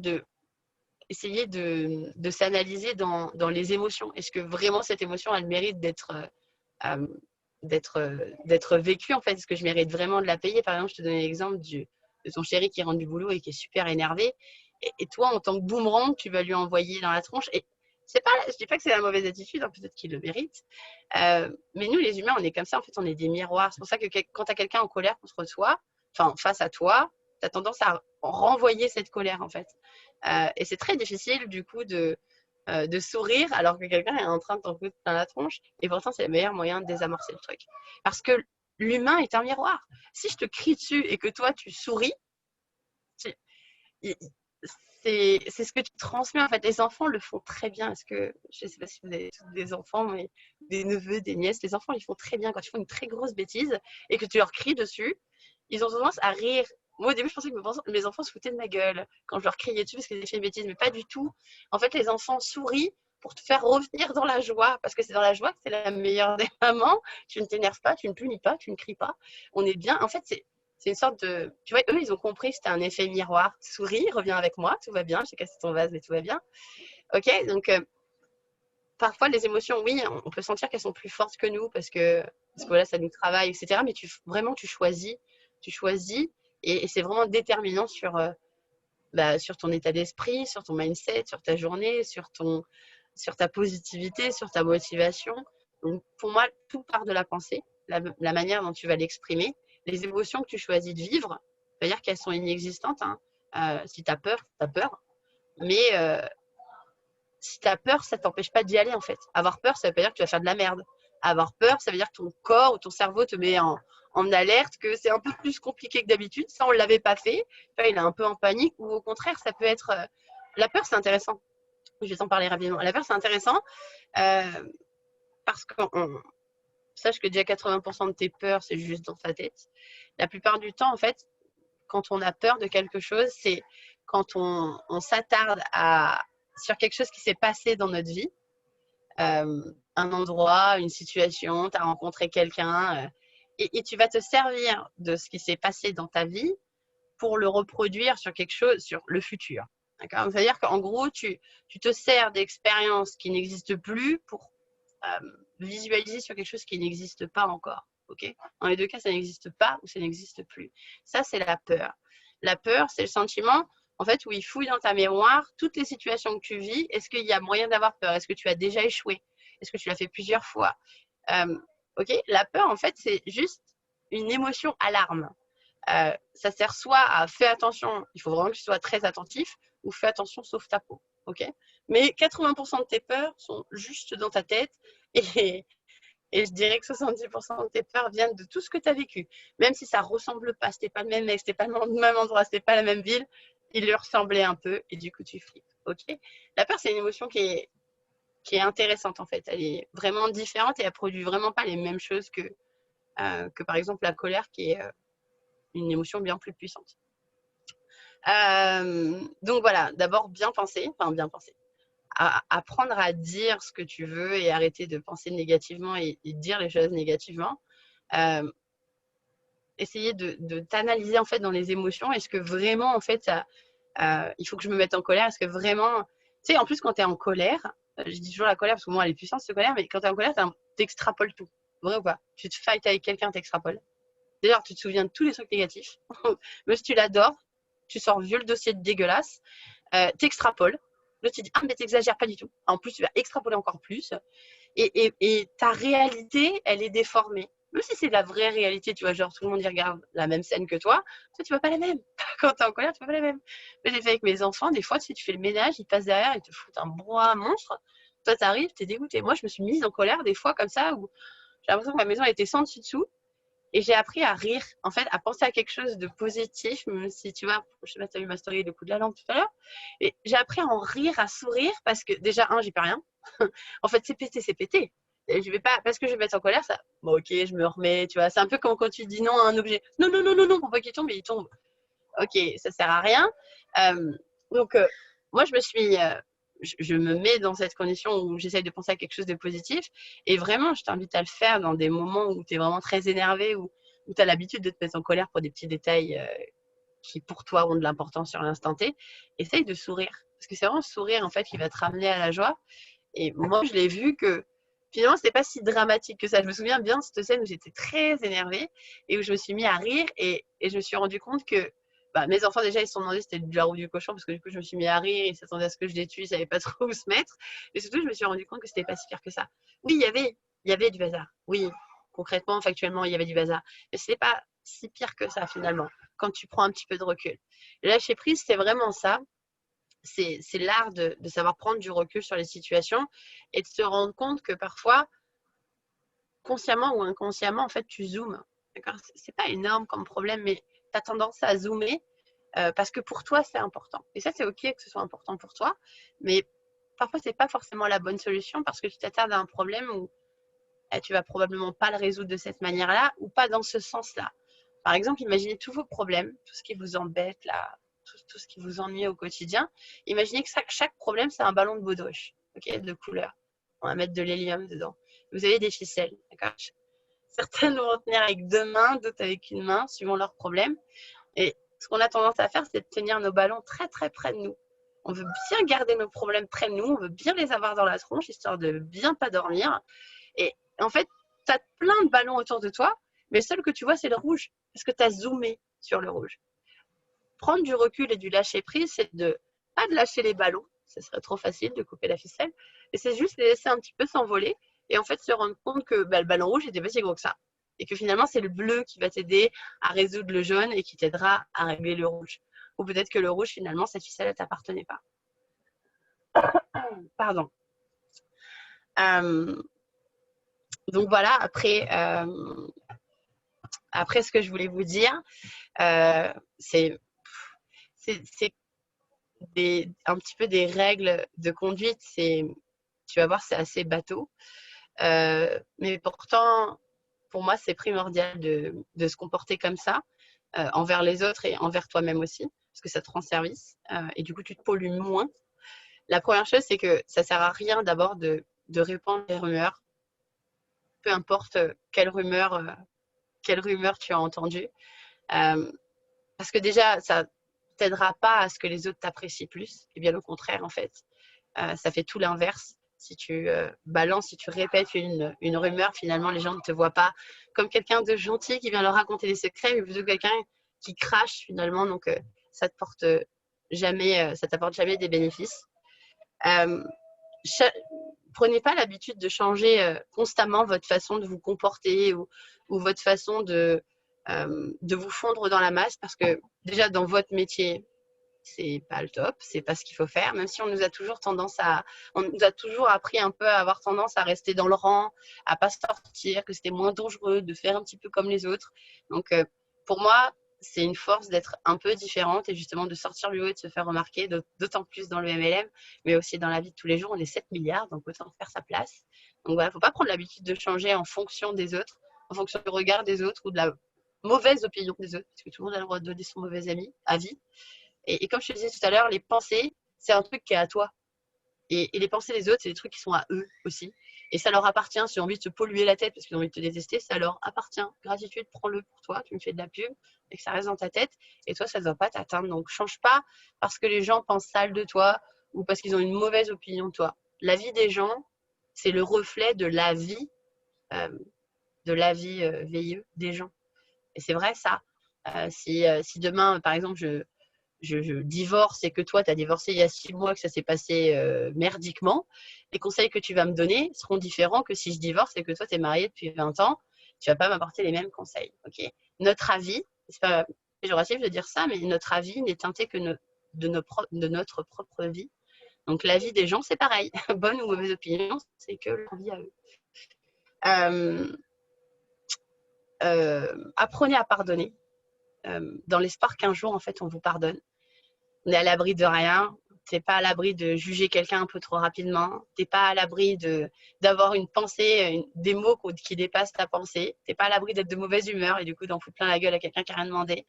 essayer de s'analyser dans les émotions. Est-ce que vraiment cette émotion, elle mérite d'être d'être vécue, en fait. Est-ce que je mérite vraiment de la payer? Par exemple, je te donnais l'exemple de ton chéri qui rentre du boulot et qui est super énervé. Et toi, en tant que boomerang, tu vas lui envoyer dans la tronche. Et je dis pas que c'est la mauvaise attitude, hein, peut-être qu'il le mérite. Mais nous, les humains, on est comme ça. En fait, on est des miroirs. C'est pour ça que quand tu as quelqu'un en colère contre toi, enfin, face à toi, tu as tendance à renvoyer cette colère, en fait. Et c'est très difficile, du coup, de sourire alors que quelqu'un est en train de t'en foutre plein la tronche. Et pourtant, c'est le meilleur moyen de désamorcer le truc. Parce que l'humain est un miroir. Si je te crie dessus et que toi, tu souris, c'est ce que tu transmets. En fait, les enfants le font très bien. Je ne sais pas si vous avez des enfants, mais des neveux, des nièces, les enfants, ils font très bien. Quand ils font une très grosse bêtise et que tu leur cries dessus, ils ont tendance à rire. Moi, au début, je pensais que mes enfants se foutaient de ma gueule quand je leur criais dessus parce qu'ils avaient fait une bêtise, mais pas du tout. En fait, les enfants sourient pour te faire revenir dans la joie, parce que c'est dans la joie que c'est la meilleure des mamans. Tu ne t'énerves pas, tu ne punis pas, tu ne cries pas. On est bien. En fait, c'est une sorte de. Tu vois, eux, ils ont compris que c'était un effet miroir. Souris, reviens avec moi, tout va bien. J'ai cassé ton vase, mais tout va bien. Ok, donc parfois, les émotions, oui, on peut sentir qu'elles sont plus fortes que nous parce que là, ça nous travaille, etc. Mais vraiment, tu choisis. Et c'est vraiment déterminant sur ton état d'esprit, sur ton mindset, sur ta journée, sur ta positivité, sur ta motivation. Donc, pour moi, tout part de la pensée, la manière dont tu vas l'exprimer. Les émotions que tu choisis de vivre, c'est-à-dire qu'elles sont inexistantes. Hein. Si tu as peur, tu as peur. Mais si tu as peur, ça ne t'empêche pas d'y aller, en fait. Avoir peur, ça ne veut pas dire que tu vas faire de la merde. Avoir peur, ça veut dire que ton corps ou ton cerveau te met en alerte, que c'est un peu plus compliqué que d'habitude. Ça, on ne l'avait pas fait. Enfin, il est un peu en panique. Ou au contraire, ça peut être... la peur, c'est intéressant. Je vais t'en parler rapidement. La peur, c'est intéressant parce qu'on sache que déjà 80% de tes peurs, c'est juste dans ta tête. La plupart du temps, en fait, quand on a peur de quelque chose, c'est quand on s'attarde sur quelque chose qui s'est passé dans notre vie, un endroit, une situation, tu as rencontré quelqu'un, et tu vas te servir de ce qui s'est passé dans ta vie pour le reproduire sur quelque chose, sur le futur. D'accord? C'est-à-dire qu'en gros, tu te sers d'expériences qui n'existent plus pour visualiser sur quelque chose qui n'existe pas encore. Okay? Dans les deux cas, ça n'existe pas ou ça n'existe plus. Ça, c'est la peur. La peur, c'est le sentiment en fait, où il fouille dans ta mémoire toutes les situations que tu vis. Est-ce qu'il y a moyen d'avoir peur? Est-ce que tu as déjà échoué? Est-ce que tu l'as fait plusieurs fois? Ok, la peur, en fait, c'est juste une émotion alarme. Ça sert soit à fais attention, il faut vraiment que tu sois très attentif, ou fais attention, sauve ta peau. Ok, mais 80% de tes peurs sont juste dans ta tête et, et je dirais que 70% de tes peurs viennent de tout ce que tu as vécu. Même si ça ne ressemble pas, c'était pas le même mec, c'était pas le même endroit, c'était pas la même ville, il lui ressemblait un peu et du coup tu flippes. Ok, la peur, c'est une émotion qui est intéressante en fait. Elle est vraiment différente et elle produit vraiment pas les mêmes choses que par exemple la colère qui est une émotion bien plus puissante. Donc voilà, d'abord bien penser, apprendre à dire ce que tu veux et arrêter de penser négativement et dire les choses négativement. Essayer de t'analyser en fait dans les émotions. Est-ce que vraiment en fait il faut que je me mette en colère? Est-ce que vraiment, tu sais, en plus quand tu es en colère, je dis toujours la colère parce que moi elle est puissante cette colère, mais quand tu es en colère, t'extrapoles tout. Vrai ou pas? Tu te fights avec quelqu'un, t'extrapoles. D'ailleurs, tu te souviens de tous les trucs négatifs. Même si tu l'adores, tu sors vieux le dossier dégueulasse, t'extrapoles. Là, tu dis, ah, mais t'exagères pas du tout. En plus, tu vas extrapoler encore plus. Et ta réalité, elle est déformée. Même si c'est la vraie réalité, tu vois, genre tout le monde y regarde la même scène que toi tu vois pas la même. Quand t'es en colère, tu vois pas la même. Mais j'ai fait avec mes enfants, des fois, tu fais le ménage, ils passent derrière, ils te foutent un brouhaha monstre. Toi, t'arrives, t'es dégoûté. Moi, je me suis mise en colère des fois comme ça, où j'ai l'impression que ma maison était sans dessus dessous. Et j'ai appris à rire, en fait, à penser à quelque chose de positif, même si tu vois, je sais pas si tu as vu ma story, le coup de la lampe tout à l'heure. Et j'ai appris à en rire, à sourire, parce que déjà, j'y peux rien. En fait, c'est pété, c'est pété. Et je vais pas, parce que je vais mettre en colère, ça, bon, ok, je me remets, tu vois. C'est un peu comme quand tu dis non à un objet. Non, non, non, non, non, pour pas qu'il tombe, et il tombe. Ok, ça sert à rien. Donc, moi, je me mets dans cette condition où j'essaye de penser à quelque chose de positif. Et vraiment, je t'invite à le faire dans des moments où tu es vraiment très énervé, où tu as l'habitude de te mettre en colère pour des petits détails qui, pour toi, ont de l'importance sur l'instant T. Essaye de sourire. Parce que c'est vraiment le sourire, en fait, qui va te ramener à la joie. Et moi, je l'ai vu que finalement, c'était pas si dramatique que ça. Je me souviens bien de cette scène où j'étais très énervée et où je me suis mis à rire et je me suis rendu compte que mes enfants, déjà, ils se sont demandé si c'était de la roue du cochon parce que du coup, je me suis mis à rire, ils s'attendaient à ce que je les tue, ils savaient pas trop où se mettre. Et surtout, je me suis rendu compte que c'était pas si pire que ça. Oui, il y avait du bazar. Oui, concrètement, factuellement, il y avait du bazar. Mais c'était pas si pire que ça, finalement, quand tu prends un petit peu de recul. Le lâcher prise, c'est vraiment ça. C'est l'art de savoir prendre du recul sur les situations et de se rendre compte que parfois, consciemment ou inconsciemment, en fait, tu zoomes. D'accord? C'est pas énorme comme problème, mais tu as tendance à zoomer parce que pour toi, c'est important. Et ça, c'est OK que ce soit important pour toi, mais parfois, c'est pas forcément la bonne solution parce que tu t'attardes à un problème où tu vas probablement pas le résoudre de cette manière-là ou pas dans ce sens-là. Par exemple, imaginez tous vos problèmes, tout ce qui vous embête là, tout ce qui vous ennuie au quotidien. Imaginez que chaque problème, c'est un ballon de baudruche, ok, de couleur. On va mettre de l'hélium dedans. Vous avez des ficelles, d'accord? Certaines vont tenir avec deux mains, d'autres avec une main, suivant leurs problèmes. Et ce qu'on a tendance à faire, c'est de tenir nos ballons très très près de nous. On veut bien garder nos problèmes près de nous, on veut bien les avoir dans la tronche, histoire de bien pas dormir. Et en fait, tu as plein de ballons autour de toi, mais le seul que tu vois, c'est le rouge, parce que tu as zoomé sur le rouge. Prendre du recul et du lâcher prise, c'est de pas de lâcher les ballons, ce serait trop facile de couper la ficelle, et c'est juste les laisser un petit peu s'envoler, et en fait se rendre compte que le ballon rouge n'était pas si gros que ça, et que finalement c'est le bleu qui va t'aider à résoudre le jaune et qui t'aidera à régler le rouge. Ou peut-être que le rouge, finalement, cette ficelle, elle t'appartenait pas. Pardon. Donc voilà, après ce que je voulais vous dire, c'est un petit peu des règles de conduite. Tu vas voir, c'est assez bateau. Mais pourtant, pour moi, c'est primordial de se comporter comme ça, envers les autres et envers toi-même aussi, parce que ça te rend service. Et du coup, tu te pollues moins. La première chose, c'est que ça sert à rien d'abord de répandre des rumeurs, peu importe quelle rumeur tu as entendue. Parce que déjà, ça t'aidera pas à ce que les autres t'apprécient plus. Et bien au contraire, en fait, ça fait tout l'inverse. Si tu balances, si tu répètes une rumeur, finalement, les gens ne te voient pas comme quelqu'un de gentil qui vient leur raconter des secrets, mais plutôt quelqu'un qui crache finalement. Donc, ça te porte ça t'apporte jamais des bénéfices. Euh, Prenez pas l'habitude de changer constamment votre façon de vous comporter ou votre façon de vous fondre dans la masse parce que déjà dans votre métier, c'est pas le top, c'est pas ce qu'il faut faire, même si on nous a toujours on nous a toujours appris un peu à avoir tendance à rester dans le rang, à pas sortir, que c'était moins dangereux de faire un petit peu comme les autres. Donc, pour moi, c'est une force d'être un peu différente et justement de sortir du lot et de se faire remarquer, d'autant plus dans le MLM, mais aussi dans la vie de tous les jours. On est 7 milliards, donc autant faire sa place. Donc voilà, faut pas prendre l'habitude de changer en fonction des autres, en fonction du regard des autres ou de la mauvaise opinion des autres, parce que tout le monde a le droit de donner son mauvais avis. Et comme je te disais tout à l'heure, les pensées, c'est un truc qui est à toi. Et les pensées des autres, c'est des trucs qui sont à eux aussi. Et ça leur appartient. Si ils ont envie de se polluer la tête parce qu'ils ont envie de te détester, ça leur appartient. Gratitude, prends-le pour toi. Tu me fais de la pub et que ça reste dans ta tête. Et toi, ça ne doit pas t'atteindre. Donc, change pas parce que les gens pensent sale de toi ou parce qu'ils ont une mauvaise opinion de toi. La vie des gens, c'est le reflet euh, de la vie VIE des gens. Et c'est vrai ça. Si demain, par exemple, je divorce et que toi, tu as divorcé il y a 6 mois, que ça s'est passé merdiquement, les conseils que tu vas me donner seront différents que si je divorce et que toi, tu es marié depuis 20 ans, tu vas pas m'apporter les mêmes conseils. Okay, notre avis, c'est pas péjoratif de dire ça, mais notre avis n'est teinté que de notre propre vie. Donc la vie des gens, c'est pareil. Bonne ou mauvaise opinion, c'est que leur vie à eux. Apprenez à pardonner dans l'espoir qu'un jour, en fait, on vous pardonne. On est à l'abri de rien. T'es pas à l'abri de juger quelqu'un un peu trop rapidement. T'es pas à l'abri d'avoir une pensée, des mots qui dépassent ta pensée. T'es pas à l'abri d'être de mauvaise humeur et du coup d'en foutre plein la gueule à quelqu'un qui n'a rien demandé.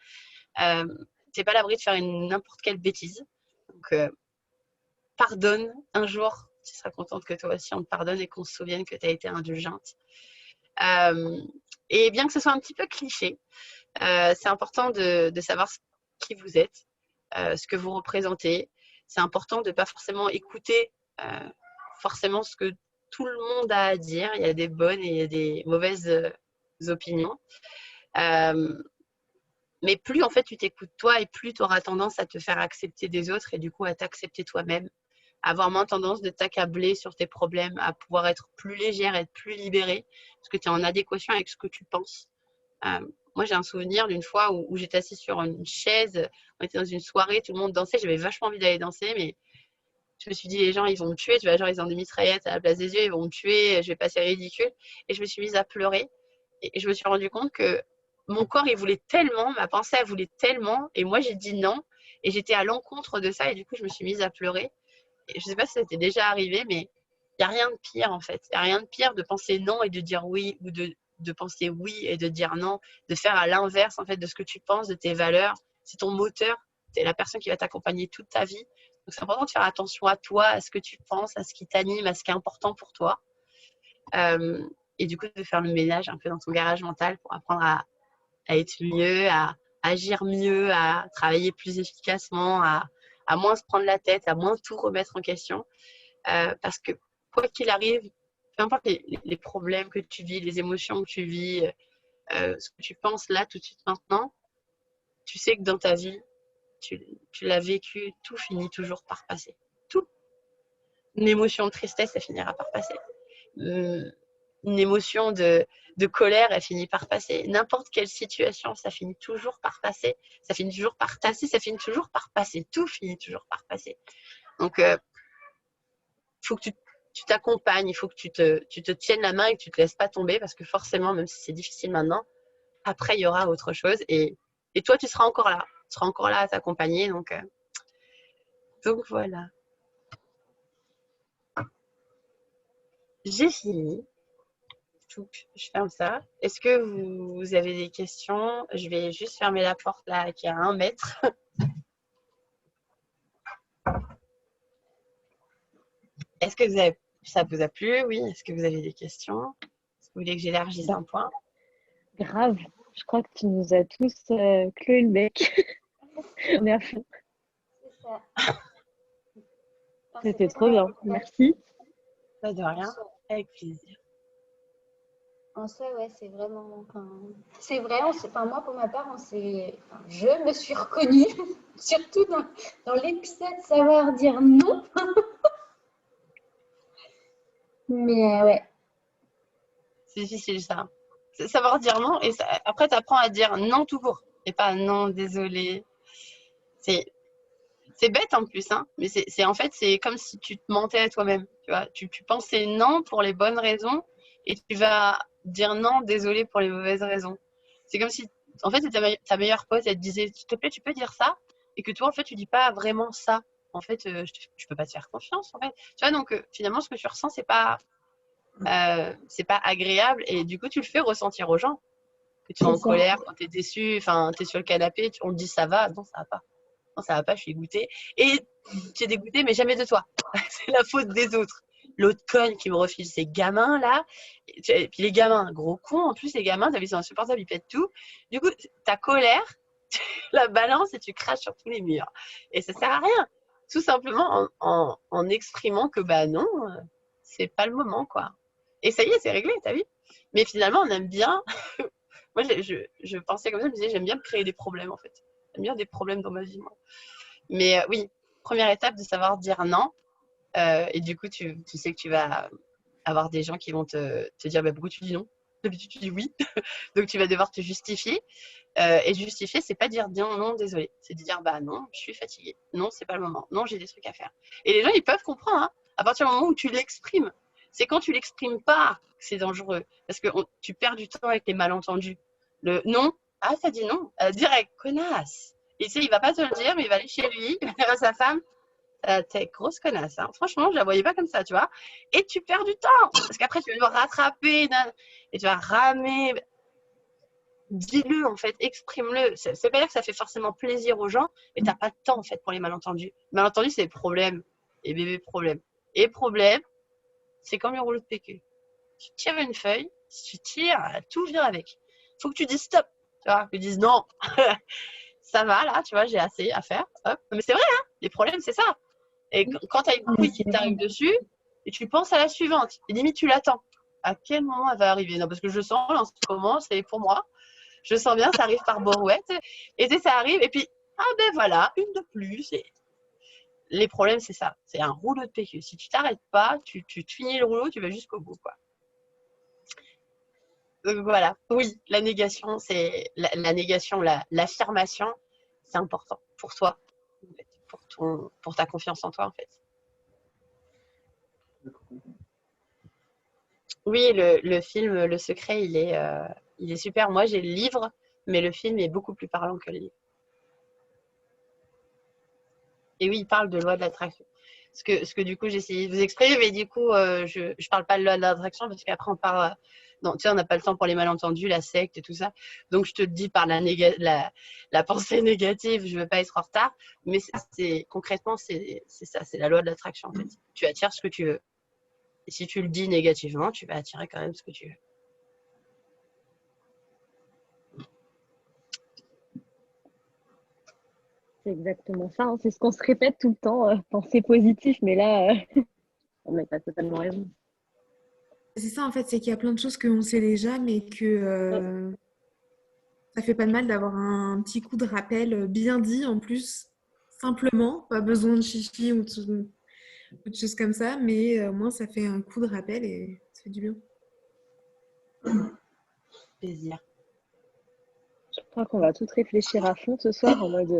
T'es pas à l'abri de faire n'importe quelle bêtise. Donc, pardonne un jour. Tu seras contente que toi aussi on te pardonne et qu'on se souvienne que tu as été indulgente. Et bien que ce soit un petit peu cliché, c'est important de savoir qui vous êtes, ce que vous représentez. C'est important de ne pas forcément écouter forcément ce que tout le monde a à dire. Il y a des bonnes et il y a des mauvaises opinions. Mais plus en fait tu t'écoutes toi et plus tu auras tendance à te faire accepter des autres et du coup à t'accepter toi-même, à avoir moins tendance de t'accabler sur tes problèmes, à pouvoir être plus légère, être plus libérée, parce que tu es en adéquation avec ce que tu penses. Moi j'ai un souvenir d'une fois où j'étais assise sur une chaise, on était dans une soirée, tout le monde dansait, j'avais vachement envie d'aller danser, mais je me suis dit les gens ils vont me tuer, tu vois, genre ils ont des mitraillettes à la place des yeux, ils vont me tuer, je vais passer ridicule. Et je me suis mise à pleurer et je me suis rendu compte que mon corps, il voulait tellement, ma pensée, elle voulait tellement, et moi, j'ai dit non, et j'étais à l'encontre de ça, et du coup, je me suis mise à pleurer. Et je ne sais pas si ça t'est déjà arrivé, mais il n'y a rien de pire, en fait. Il n'y a rien de pire de penser non et de dire oui, ou de penser oui et de dire non, de faire à l'inverse, en fait, de ce que tu penses, de tes valeurs. C'est ton moteur, c'est la personne qui va t'accompagner toute ta vie. Donc, c'est important de faire attention à toi, à ce que tu penses, à ce qui t'anime, à ce qui est important pour toi. Et du coup, de faire le ménage un peu dans ton garage mental pour apprendre à être mieux, à agir mieux, à travailler plus efficacement, à moins se prendre la tête, à moins tout remettre en question. Parce que quoi qu'il arrive, peu importe les problèmes que tu vis, les émotions que tu vis, ce que tu penses là, tout de suite maintenant, tu sais que dans ta vie, tu l'as vécu, tout finit toujours par passer. Tout. Une émotion de tristesse, ça finira par passer. Une émotion de colère, elle finit par passer. N'importe quelle situation, ça finit toujours par passer. Ça finit toujours par tasser, ça finit toujours par passer. Tout finit toujours par passer. Donc, il faut que tu t'accompagnes, il faut que tu te tiennes la main et que tu ne te laisses pas tomber parce que forcément, même si c'est difficile maintenant, après, il y aura autre chose. Et toi, tu seras encore là. Tu seras encore là à t'accompagner. Donc voilà. J'ai fini. Donc, je ferme ça. Est-ce que vous avez des questions? Je vais juste fermer la porte là qui est à 1 mètre. Est-ce que ça vous a plu? Oui. Est-ce que vous avez des questions? Est-ce que vous voulez que j'élargisse un point? Grave, je crois que tu nous as tous cloué le bec. On est à fond. C'est ça. C'était trop bien, merci. Pas de rien, avec plaisir. En soi, ouais, c'est vraiment. C'est vrai, moi, pour ma part, je me suis reconnue, surtout dans l'excès de savoir dire non. Mais ouais. C'est difficile ça. C'est savoir dire non et ça, après tu apprends à dire non tout court et pas non, désolé. C'est bête en plus, hein, mais en fait, c'est comme si tu te mentais à toi-même. Tu vois, tu pensais non pour les bonnes raisons et tu vas dire non, désolé pour les mauvaises raisons. C'est comme si, en fait, ta meilleure pote, elle te disait, s'il te plaît, tu peux dire ça, et que toi, en fait, tu dis pas vraiment ça. En fait, je peux pas te faire confiance, en fait. Tu vois, donc finalement, ce que tu ressens, c'est pas agréable, et du coup, tu le fais ressentir aux gens. Que tu es en colère, quand tu es déçu, enfin, tu es sur le canapé, on te dit ça va, non, ça va pas. Non, ça va pas, je suis dégoûtée. Et tu es dégoûtée, mais jamais de toi. C'est la faute des autres. L'autre conne qui me refile ces gamins là. Et puis les gamins, gros cons, en plus, les gamins, t'as vu, c'est insupportable, ils pètent tout. Du coup, ta colère, tu la balances et tu craches sur tous les murs. Et ça sert à rien. Tout simplement en exprimant que bah non, c'est pas le moment, quoi. Et ça y est, c'est réglé, t'as vu. Mais finalement, on aime bien. Moi, je pensais comme ça, je me disais, j'aime bien me créer des problèmes, en fait. J'aime bien des problèmes dans ma vie, moi. Mais oui, première étape de savoir dire non. Et du coup, tu sais que tu vas avoir des gens qui vont te dire bah, pourquoi tu dis non. D'habitude, tu dis oui. Donc, tu vas devoir te justifier. Et justifier, c'est pas dire non, non, désolé. C'est de dire bah non, je suis fatiguée. Non, c'est pas le moment. Non, j'ai des trucs à faire. Et les gens, ils peuvent comprendre hein, à partir du moment où tu l'exprimes. C'est quand tu l'exprimes pas que c'est dangereux. Parce que tu perds du temps avec les malentendus. Le non, ah, ça dit non. Direct, connasse. Et tu sais, il va pas te le dire, mais il va aller chez lui, il va dire à sa femme, t'es grosse connasse. Hein. Franchement, je la voyais pas comme ça, tu vois. Et tu perds du temps. Parce qu'après, tu vas devoir rattraper et tu vas ramer. Dis-le, en fait, exprime-le. C'est pas dire que ça fait forcément plaisir aux gens, mais t'as pas de temps, en fait, pour les malentendus. Malentendus, c'est problème. Et bébé, problème. Et problème, c'est comme le rouleau de PQ. Tu tires une feuille, si tu tires, tout vient avec. Faut que tu dises stop. Tu vois, que tu dises non. Ça va, là, tu vois, j'ai assez à faire. Hop. Mais c'est vrai, hein, les problèmes, c'est ça. Et quand tu as une couille qui t'arrive dessus, et tu penses à la suivante. Et limite, tu l'attends. À quel moment elle va arriver? Non, parce que je sens, là, en ce moment, c'est pour moi. Je sens bien, ça arrive par borouette. Et tu sais, ça arrive, et puis, ah ben voilà, une de plus. Et les problèmes, c'est ça. C'est un rouleau de PQ. Si tu t'arrêtes pas, tu finis le rouleau, tu vas jusqu'au bout, quoi. Donc voilà. Oui, la négation, c'est la négation, l'affirmation, c'est important pour toi, pour ta confiance en toi, en fait. Oui, le film Le Secret, il est super. Moi, j'ai le livre, mais le film est beaucoup plus parlant que le livre. Et oui, il parle de loi de l'attraction. Ce que du coup, j'ai essayé de vous exprimer, mais du coup, je ne parle pas de loi de l'attraction parce qu'après, on parle. Non, tu sais, on n'a pas le temps pour les malentendus, la secte et tout ça. Donc, je te dis par la pensée négative, je ne veux pas être en retard. Mais concrètement, c'est ça, c'est la loi de l'attraction, en fait. Tu attires ce que tu veux. Et si tu le dis négativement, tu vas attirer quand même ce que tu veux. C'est exactement ça, hein. C'est ce qu'on se répète tout le temps, penser positif, mais là, on n'a pas totalement raison. C'est ça, en fait, c'est qu'il y a plein de choses qu'on sait déjà, mais que ça fait pas de mal d'avoir un petit coup de rappel bien dit en plus, simplement, pas besoin de chichi ou de choses comme ça, mais au moins ça fait un coup de rappel et ça fait du bien. Plaisir. Je crois qu'on va toutes réfléchir à fond ce soir en mode.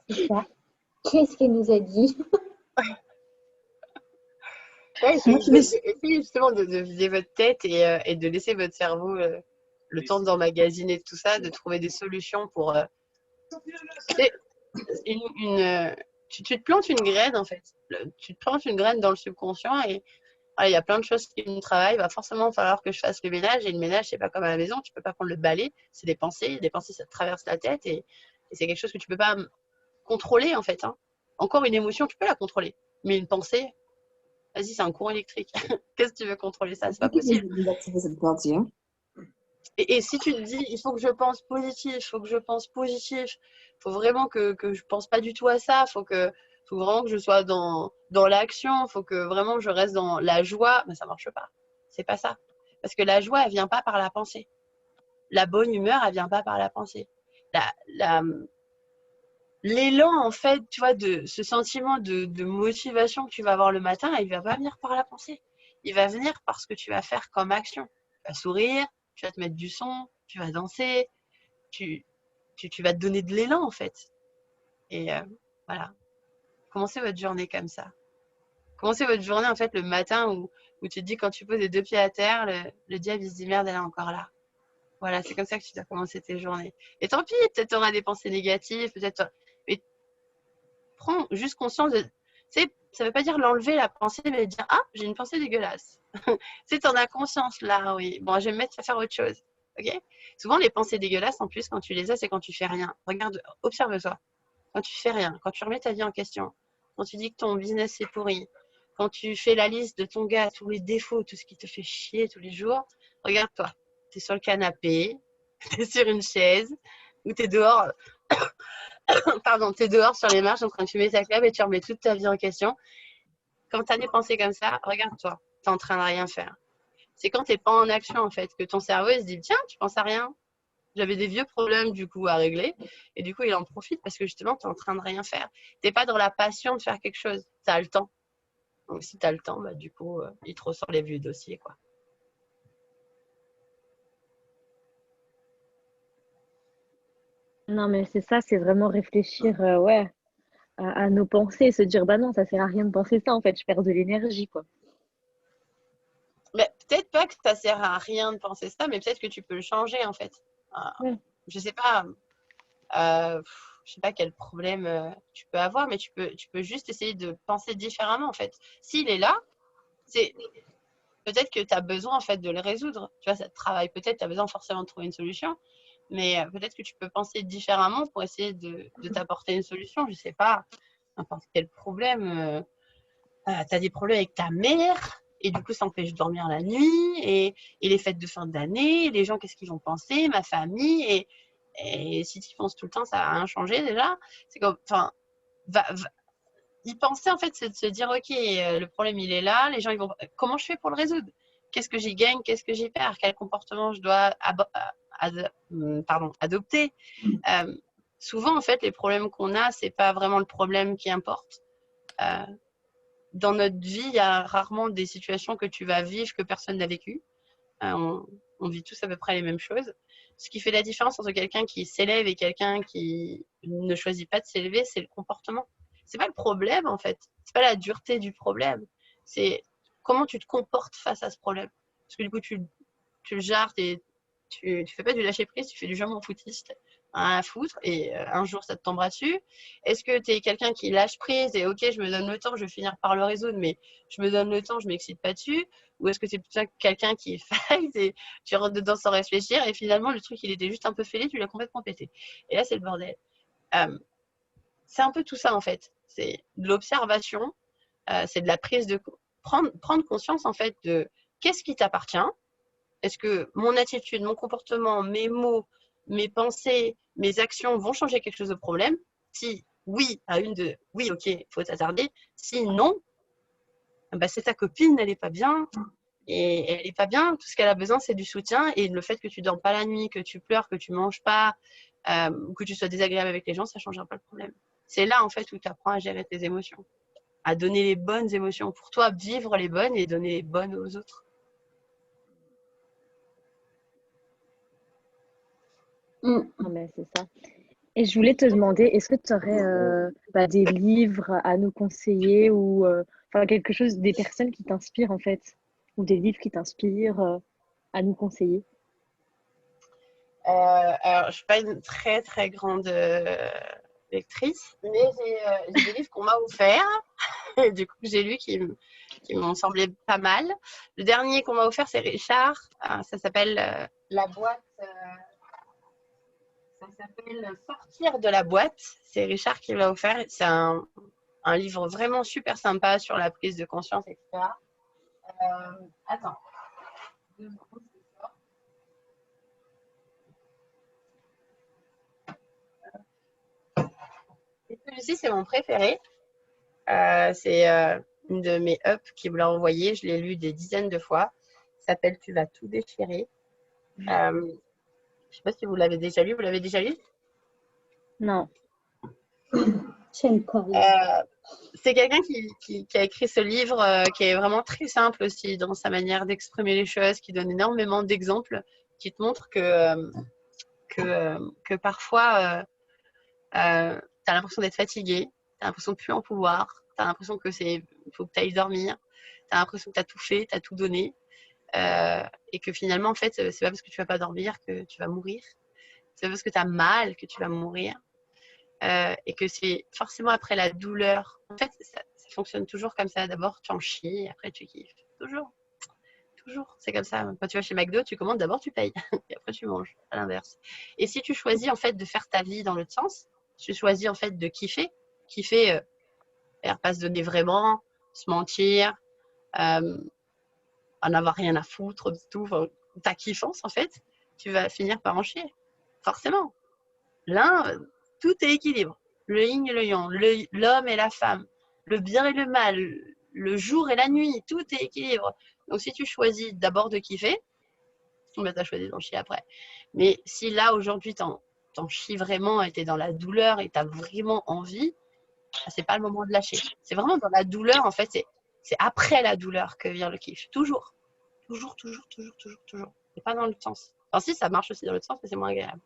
C'est ça. Qu'est-ce qu'elle nous a dit? Ouais, essayez justement de vider votre tête et de laisser votre cerveau le temps d'emmagasiner tout ça, de trouver des solutions pour. Tu te plantes une graine en fait. Tu te plantes une graine dans le subconscient et il y a plein de choses qui me travaillent. Il va forcément falloir que je fasse le ménage. Et le ménage, c'est pas comme à la maison. Tu peux pas prendre le balai. C'est des pensées. Des pensées, ça te traverse la tête et c'est quelque chose que tu peux pas contrôler en fait. Hein. Encore une émotion, tu peux la contrôler. Mais une pensée, vas-y, c'est un courant électrique. Qu'est-ce que tu veux contrôler ça? C'est pas possible. Et si tu te dis, il faut que je pense positif, il faut que je pense positif, il faut vraiment que je pense pas du tout à ça, faut vraiment que je sois dans l'action, il faut que vraiment je reste dans la joie, mais ça marche pas. C'est pas ça. Parce que la joie, elle vient pas par la pensée. La bonne humeur, elle vient pas par la pensée. L'élan, en fait, tu vois, de ce sentiment de motivation que tu vas avoir le matin, il va pas venir par la pensée. Il va venir par ce que tu vas faire comme action. Tu vas sourire, tu vas te mettre du son, tu vas danser, tu vas te donner de l'élan, en fait. Et voilà. Commencez votre journée comme ça. Commencez votre journée, en fait, le matin où tu te dis, quand tu poses les deux pieds à terre, le diable, il se dit, merde, elle est encore là. Voilà, c'est comme ça que tu dois commencer tes journées. Et tant pis, peut-être tu auras des pensées négatives, peut-être. Mais prends juste conscience de. Tu sais, ça ne veut pas dire l'enlever la pensée, mais dire, ah, j'ai une pensée dégueulasse. Tu sais, tu en as conscience là, oui. Bon, je vais me mettre à faire autre chose. Ok? Souvent, les pensées dégueulasses, en plus, quand tu les as, c'est quand tu fais rien. Regarde, observe-toi. Quand tu fais rien, quand tu remets ta vie en question, quand tu dis que ton business est pourri, quand tu fais la liste de ton gars, tous les défauts, tout ce qui te fait chier tous les jours, regarde-toi. Tu es sur le canapé, tu es sur une chaise, ou tu es dehors, pardon, tu es dehors sur les marches en train de fumer ta clope et tu remets toute ta vie en question. Quand tu as des pensées comme ça, regarde-toi, tu es en train de rien faire. C'est quand tu n'es pas en action, en fait, que ton cerveau il se dit, tiens, tu penses à rien. J'avais des vieux problèmes, du coup, à régler. Et du coup, il en profite parce que justement, tu es en train de rien faire. Tu n'es pas dans la passion de faire quelque chose. Tu as le temps. Donc, si tu as le temps, bah, du coup, il te ressort les vieux dossiers, quoi. Non, mais c'est ça, c'est vraiment réfléchir, ouais, à nos pensées et se dire, bah non, ça sert à rien de penser ça, en fait, je perds de l'énergie, quoi. Mais peut-être pas que ça sert à rien de penser ça, mais peut-être que tu peux le changer, en fait. Ouais. Je sais pas. Je sais pas quel problème tu peux avoir, mais tu peux juste essayer de penser différemment, en fait. S'il est là, c'est peut-être que tu as besoin, en fait, de le résoudre. Tu vois, ça te travaille peut-être, tu as besoin forcément de trouver une solution, mais peut-être que tu peux penser différemment pour essayer de t'apporter une solution. Je sais pas, n'importe quel problème. Tu as des problèmes avec ta mère, et du coup, ça empêche de dormir la nuit, et les fêtes de fin d'année, les gens, qu'est-ce qu'ils vont penser, ma famille, et si tu y penses tout le temps, ça va rien changer déjà. C'est comme, enfin, y penser, en fait, c'est de se dire, OK, le problème, il est là. Les gens, ils vont... Comment je fais pour le résoudre? Qu'est-ce que j'y gagne? Qu'est-ce que j'y perds? Quel comportement je dois adopter? Euh, Souvent, en fait, les problèmes qu'on a, c'est pas vraiment le problème qui importe. Euh, dans notre vie, il y a rarement des situations que tu vas vivre que personne n'a vécues. On vit tous à peu près les mêmes choses. Ce qui fait la différence entre quelqu'un qui s'élève et quelqu'un qui ne choisit pas de s'élever, c'est le comportement. C'est pas le problème, en fait. C'est pas la dureté du problème. C'est comment tu te comportes face à ce problème. Parce que du coup, tu le jarres, tu fais pas du lâcher prise, tu fais du je m'en foutiste, rien à foutre, et un jour ça te tombera dessus. Est-ce que tu es quelqu'un qui lâche prise et ok, je me donne le temps, je vais finir par le résoudre, mais je me donne le temps, je m'excite pas dessus? Ou est-ce que c'est plutôt quelqu'un qui fight et tu rentres dedans sans réfléchir et finalement le truc il était juste un peu fêlé, tu l'as complètement pété. Et là c'est le bordel. C'est un peu tout ça en fait. C'est de l'observation, c'est de la prise de prendre conscience en fait de qu'est-ce qui t'appartient. Est-ce que mon attitude, mon comportement, mes mots, mes pensées, mes actions vont changer quelque chose au problème? Si oui, oui, ok, il faut t'attarder. Si non, bah, c'est ta copine, elle n'est pas bien. Et elle n'est pas bien. Tout ce qu'elle a besoin, c'est du soutien. Et le fait que tu ne dors pas la nuit, que tu pleures, que tu ne manges pas, ou que tu sois désagréable avec les gens, ça ne changera pas le problème. C'est là, en fait, où tu apprends à gérer tes émotions, à donner les bonnes émotions pour toi, vivre les bonnes et donner les bonnes aux autres. Ah, mais c'est ça. Et je voulais te demander, est-ce que tu aurais des livres à nous conseiller ou enfin, quelque chose, des personnes qui t'inspirent en fait, ou des livres qui t'inspirent à nous conseiller? Alors, je ne suis pas une très, très grande lectrice, mais j'ai des livres qu'on m'a offerts, et du coup, que j'ai lus qui m'ont semblé pas mal. Le dernier qu'on m'a offert, c'est Richard. Ça s'appelle La boîte. Ça s'appelle Sortir de la boîte. C'est Richard qui me l'a offert. C'est un livre vraiment super sympa sur la prise de conscience, etc. Attends. 2 secondes, c'est ça. Et celui-ci, c'est mon préféré. C'est une de mes ups qui me l'a envoyé. Je l'ai lu des dizaines de fois. Ça s'appelle Tu vas tout déchirer. Je ne sais pas si vous l'avez déjà lu. Vous l'avez déjà lu? Non. J'aime pas. C'est quelqu'un qui a écrit ce livre qui est vraiment très simple aussi dans sa manière d'exprimer les choses, qui donne énormément d'exemples, qui te montre que parfois, tu as l'impression d'être fatigué, tu as l'impression de plus en pouvoir, tu as l'impression que faut que tu ailles dormir, tu as l'impression que tu as tout fait, tu as tout donné, et que finalement, en fait, c'est pas parce que tu vas pas dormir que tu vas mourir, c'est pas parce que tu as mal que tu vas mourir. Et que c'est forcément après la douleur. En fait, ça fonctionne toujours comme ça. D'abord, tu en chies, après, tu kiffes. Toujours. Toujours. C'est comme ça. Quand tu vas chez McDo, tu commandes, d'abord, tu payes. Et après, tu manges. À l'inverse. Et si tu choisis, en fait, de faire ta vie dans l'autre sens, tu choisis, en fait, de kiffer. Kiffer, pas se donner vraiment, se mentir, en avoir rien à foutre du tout. Enfin, ta kiffance, en fait, tu vas finir par en chier. Forcément. L'un, tout est équilibre. Le yin et le yang, l'homme et la femme, le bien et le mal, le jour et la nuit, tout est équilibre. Donc si tu choisis d'abord de kiffer, bah, tu as choisi d'en chier après. Mais si là, aujourd'hui, t'en chies vraiment et t'es dans la douleur et t'as vraiment envie, bah, c'est pas le moment de lâcher. C'est vraiment dans la douleur, en fait, c'est après la douleur que vient le kiff. Toujours. Toujours, toujours, toujours, toujours, toujours. Et pas dans l'autre sens. Enfin si, ça marche aussi dans l'autre sens, mais c'est moins agréable.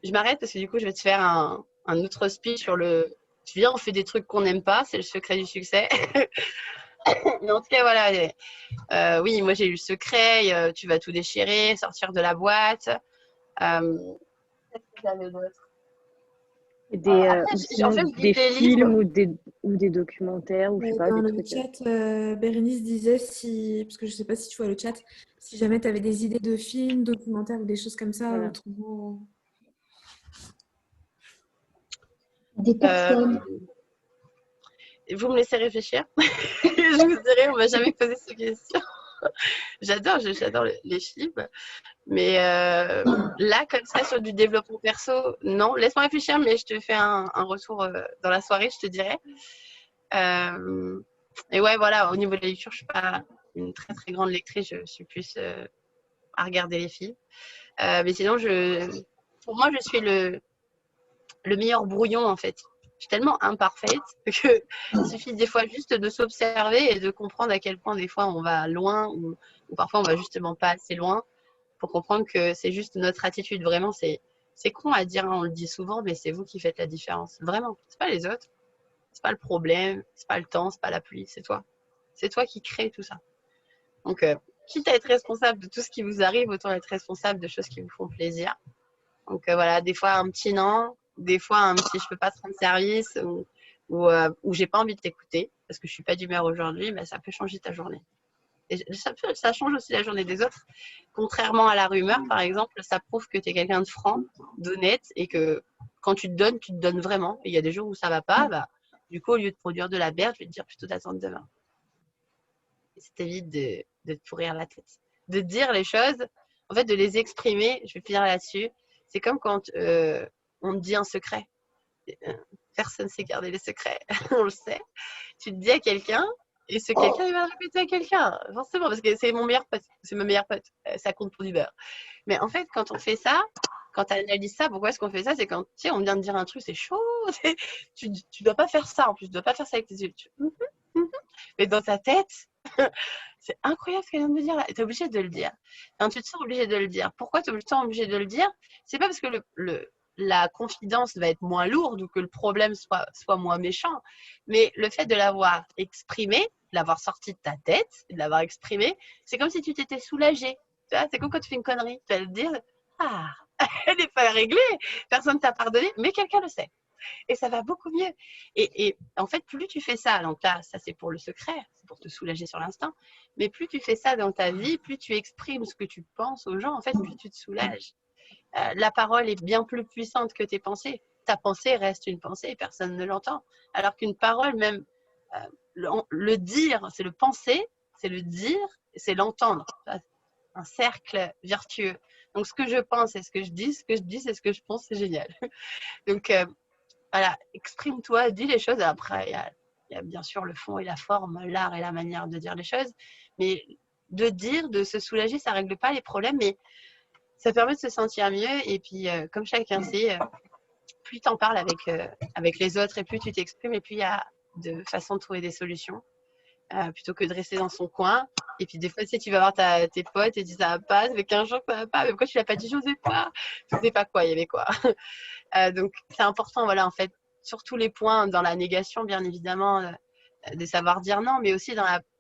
Je m'arrête parce que du coup, je vais te faire un autre speech sur le. Tu viens, on fait des trucs qu'on n'aime pas, c'est le secret du succès. Mais en tout cas, voilà. Oui, moi j'ai eu le secret, tu vas tout déchirer, sortir de la boîte. Qu'est-ce que j'avais d'autre? Ou En sinon fait, je lis des des livres. films ou des documentaires ou je sais pas, Dans des le trucs. chat, Bérénice disait si, parce que je sais pas si tu vois le chat, si jamais tu avais des idées de films, documentaires ou des choses comme ça, Voilà. autrement. Des personnes. Vous me laissez réfléchir. Je vous dirai, on m'a jamais posé cette question. J'adore les films. Mais là, comme ça, sur du développement perso, non. Laisse-moi réfléchir, mais je te fais un retour dans la soirée, je te dirai. Euh, et ouais, voilà, au niveau de la lecture, je suis pas une très très grande lectrice, je suis plus à regarder les films. Mais sinon, pour moi, je suis le meilleur brouillon en fait. Je suis tellement imparfaite que il suffit des fois juste de s'observer et de comprendre à quel point des fois on va loin ou parfois on va justement pas assez loin pour comprendre que c'est juste notre attitude. Vraiment, c'est con à dire, hein, on le dit souvent, mais c'est vous qui faites la différence. Vraiment, c'est pas les autres, c'est pas le problème, c'est pas le temps, c'est pas la pluie, c'est toi. C'est toi qui crée tout ça. Donc, quitte à être responsable de tout ce qui vous arrive, autant être responsable de choses qui vous font plaisir. Donc voilà, des fois un petit non, des fois un petit je peux pas te rendre service ou j'ai pas envie de t'écouter parce que je suis pas d'humeur aujourd'hui, mais ça peut changer ta journée. Et ça change aussi la journée des autres. Contrairement à la rumeur, par exemple, ça prouve que tu es quelqu'un de franc, d'honnête et que quand tu te donnes vraiment. Et il y a des jours où ça va pas, bah, du coup, au lieu de produire de la merde, je vais te dire plutôt d'attendre demain. Et ça t'évite de te pourrir la tête. De dire les choses, en fait, de les exprimer, je vais finir là-dessus. C'est comme quand on te dit un secret. Personne ne sait garder les secrets, on le sait. Tu te dis à quelqu'un, et ce quelqu'un, il va le répéter à quelqu'un, forcément, parce que c'est mon meilleur pote, c'est ma meilleure pote, ça compte pour du beurre. Mais en fait, quand on fait ça, quand tu analyses ça, pourquoi est-ce qu'on fait ça? C'est quand, tu sais, on vient de dire un truc, c'est chaud, tu dois pas faire ça, en plus, tu dois pas faire ça avec tes yeux. Mais dans ta tête, c'est incroyable ce qu'elle vient de me dire là, tu es obligé de le dire. Quand tu te sens obligé de le dire, pourquoi tu es obligé de le dire? C'est pas parce que la confidence va être moins lourde ou que le problème soit moins méchant, mais le fait de l'avoir exprimé, de l'avoir sorti de ta tête, de l'avoir exprimé, c'est comme si tu t'étais soulagé. C'est comme quand tu fais une connerie, tu vas te dire ah, elle n'est pas réglée, personne ne t'a pardonné, mais quelqu'un le sait. Et ça va beaucoup mieux. Et en fait, plus tu fais ça, donc là, ça c'est pour le secret, c'est pour te soulager sur l'instant, mais plus tu fais ça dans ta vie, plus tu exprimes ce que tu penses aux gens, en fait, plus tu te soulages. La parole est bien plus puissante que tes pensées. Ta pensée reste une pensée et personne ne l'entend. Alors qu'une parole, même le dire, c'est le penser, c'est le dire, c'est l'entendre. Un cercle vertueux. Donc, ce que je pense et ce que je dis, c'est ce que je pense, c'est génial. Donc, voilà, exprime-toi, dis les choses. Après, il y a bien sûr le fond et la forme, l'art et la manière de dire les choses. Mais de dire, de se soulager, ça ne règle pas les problèmes, mais ça permet de se sentir mieux. Et puis, comme chacun sait, plus tu en parles avec les autres et plus tu t'exprimes, et plus il y a de façons de trouver des solutions. Plutôt que de rester dans son coin. Et puis des fois, tu sais, tu vas voir tes potes et tu dis ça va pas, ça fait 15 jours que ça va pas, mais pourquoi tu l'as pas dit, je sais pas. Je sais pas quoi, il y avait quoi. Donc c'est important, voilà, en fait, sur tous les points, dans la négation, bien évidemment, de savoir dire non, mais aussi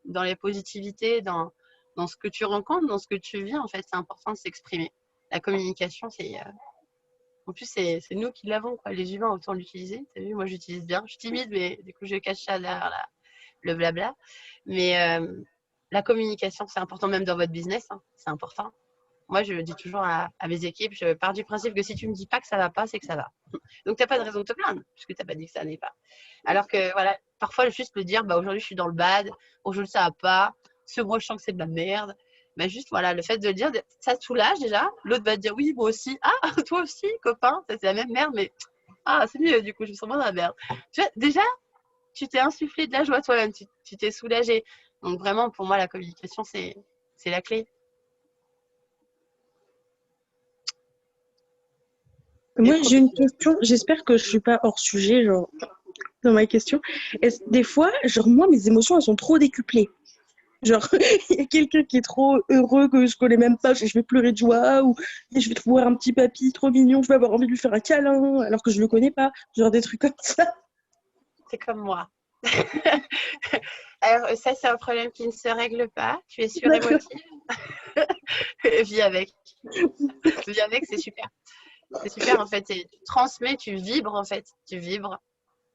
dans les positivités, dans ce que tu rencontres, dans ce que tu vis, en fait, c'est important de s'exprimer. La communication, en plus, c'est nous qui l'avons, quoi. Les humains, autant l'utiliser. T'as vu, moi, j'utilise bien. Je suis timide, mais du coup, je cache ça derrière le blabla. Mais la communication, c'est important, même dans votre business, hein, c'est important. Moi, je dis toujours à mes équipes, je pars du principe que si tu ne me dis pas que ça va pas, c'est que ça va. Donc, tu n'as pas de raison de te plaindre, puisque tu n'as pas dit que ça n'est pas. Alors que, voilà, parfois, juste le dire, bah, aujourd'hui, je suis dans le bad, aujourd'hui, ça va pas, ce mois, je sens que c'est de la merde. Bah, juste, voilà, le fait de le dire, ça te soulage déjà. L'autre va te dire, oui, moi aussi. Ah, toi aussi, copain, ça, c'est la même merde, mais c'est mieux, du coup, je me sens moins dans la merde. Tu vois, déjà, tu t'es insufflé de la joie toi-même, tu t'es soulagé. Donc vraiment, pour moi, la communication, c'est la clé. Moi, j'ai une question. J'espère que je suis pas hors sujet, genre, dans ma question. Des fois, genre, moi, mes émotions, elles sont trop décuplées. Genre, il y a quelqu'un qui est trop heureux que je connais même pas, je vais pleurer de joie, ou je vais voir un petit papy trop mignon, je vais avoir envie de lui faire un câlin, alors que je le connais pas. Genre, des trucs comme ça. C'est comme moi. Alors, ça, c'est un problème qui ne se règle pas. Tu es surémotive. Vis avec. Vis avec, c'est super. C'est super, en fait. Tu transmets, tu vibres, en fait. Tu vibres.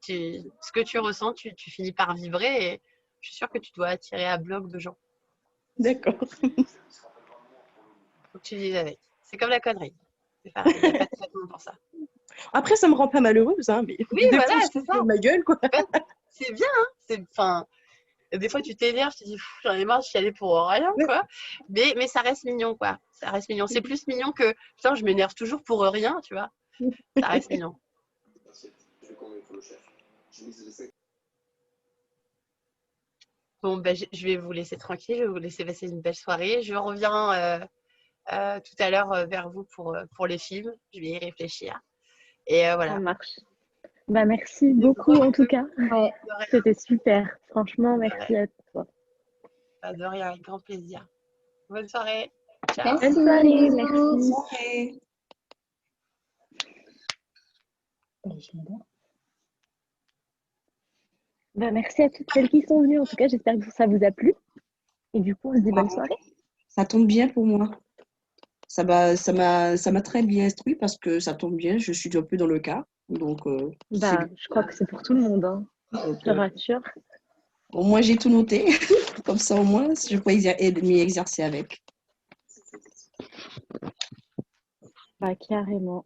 Ce que tu ressens, tu finis par vibrer. Et je suis sûre que tu dois attirer à bloc de gens. D'accord. Faut que tu vives avec. C'est comme la connerie. C'est pareil, il n'y a pas de traitement pour ça. Après, ça me rend pas malheureuse, hein, mais oui, voilà, c'est ça. ma gueule, quoi. En fait, c'est bien, hein. Et des fois, tu t'énerves, tu te dis, pff, j'en ai marre de chialer pour rien, quoi. Mais ça reste mignon, quoi. Ça reste mignon. C'est plus mignon que, putain, je m'énerve toujours pour rien, tu vois. Ça reste mignon. Bon, ben, je vais vous laisser tranquille, je vais vous laisser passer une belle soirée. Je reviens tout à l'heure vers vous pour les films. Je vais y réfléchir. Et Ça voilà. marche. Bah, merci beaucoup en tout cas. Ouais. De rien, C'était super. Franchement, merci à toi. pas de rien, avec grand plaisir. Bonne soirée. Ciao. Merci. Bonne soirée, bisous. merci. Ouais. Allez, je m'adore. Bah, merci à toutes celles qui sont venues. En tout cas, j'espère que ça vous a plu. Et du coup, on se dit bonne soirée. Ça tombe bien pour moi. Ça m'a très bien instruit parce que ça tombe bien, je suis un peu dans le cas. Donc, Bah, je crois que c'est pour tout le monde, hein. donc, Je te rassure. au moins, j'ai tout noté. Comme ça, au moins, je peux m'y exercer avec. Bah, carrément.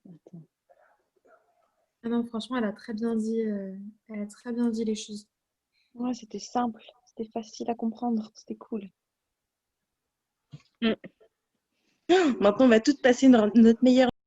Attends. Ah non, franchement, elle a très bien dit les choses. Ouais, c'était simple, c'était facile à comprendre, c'était cool. Maintenant, on va toutes passer notre meilleure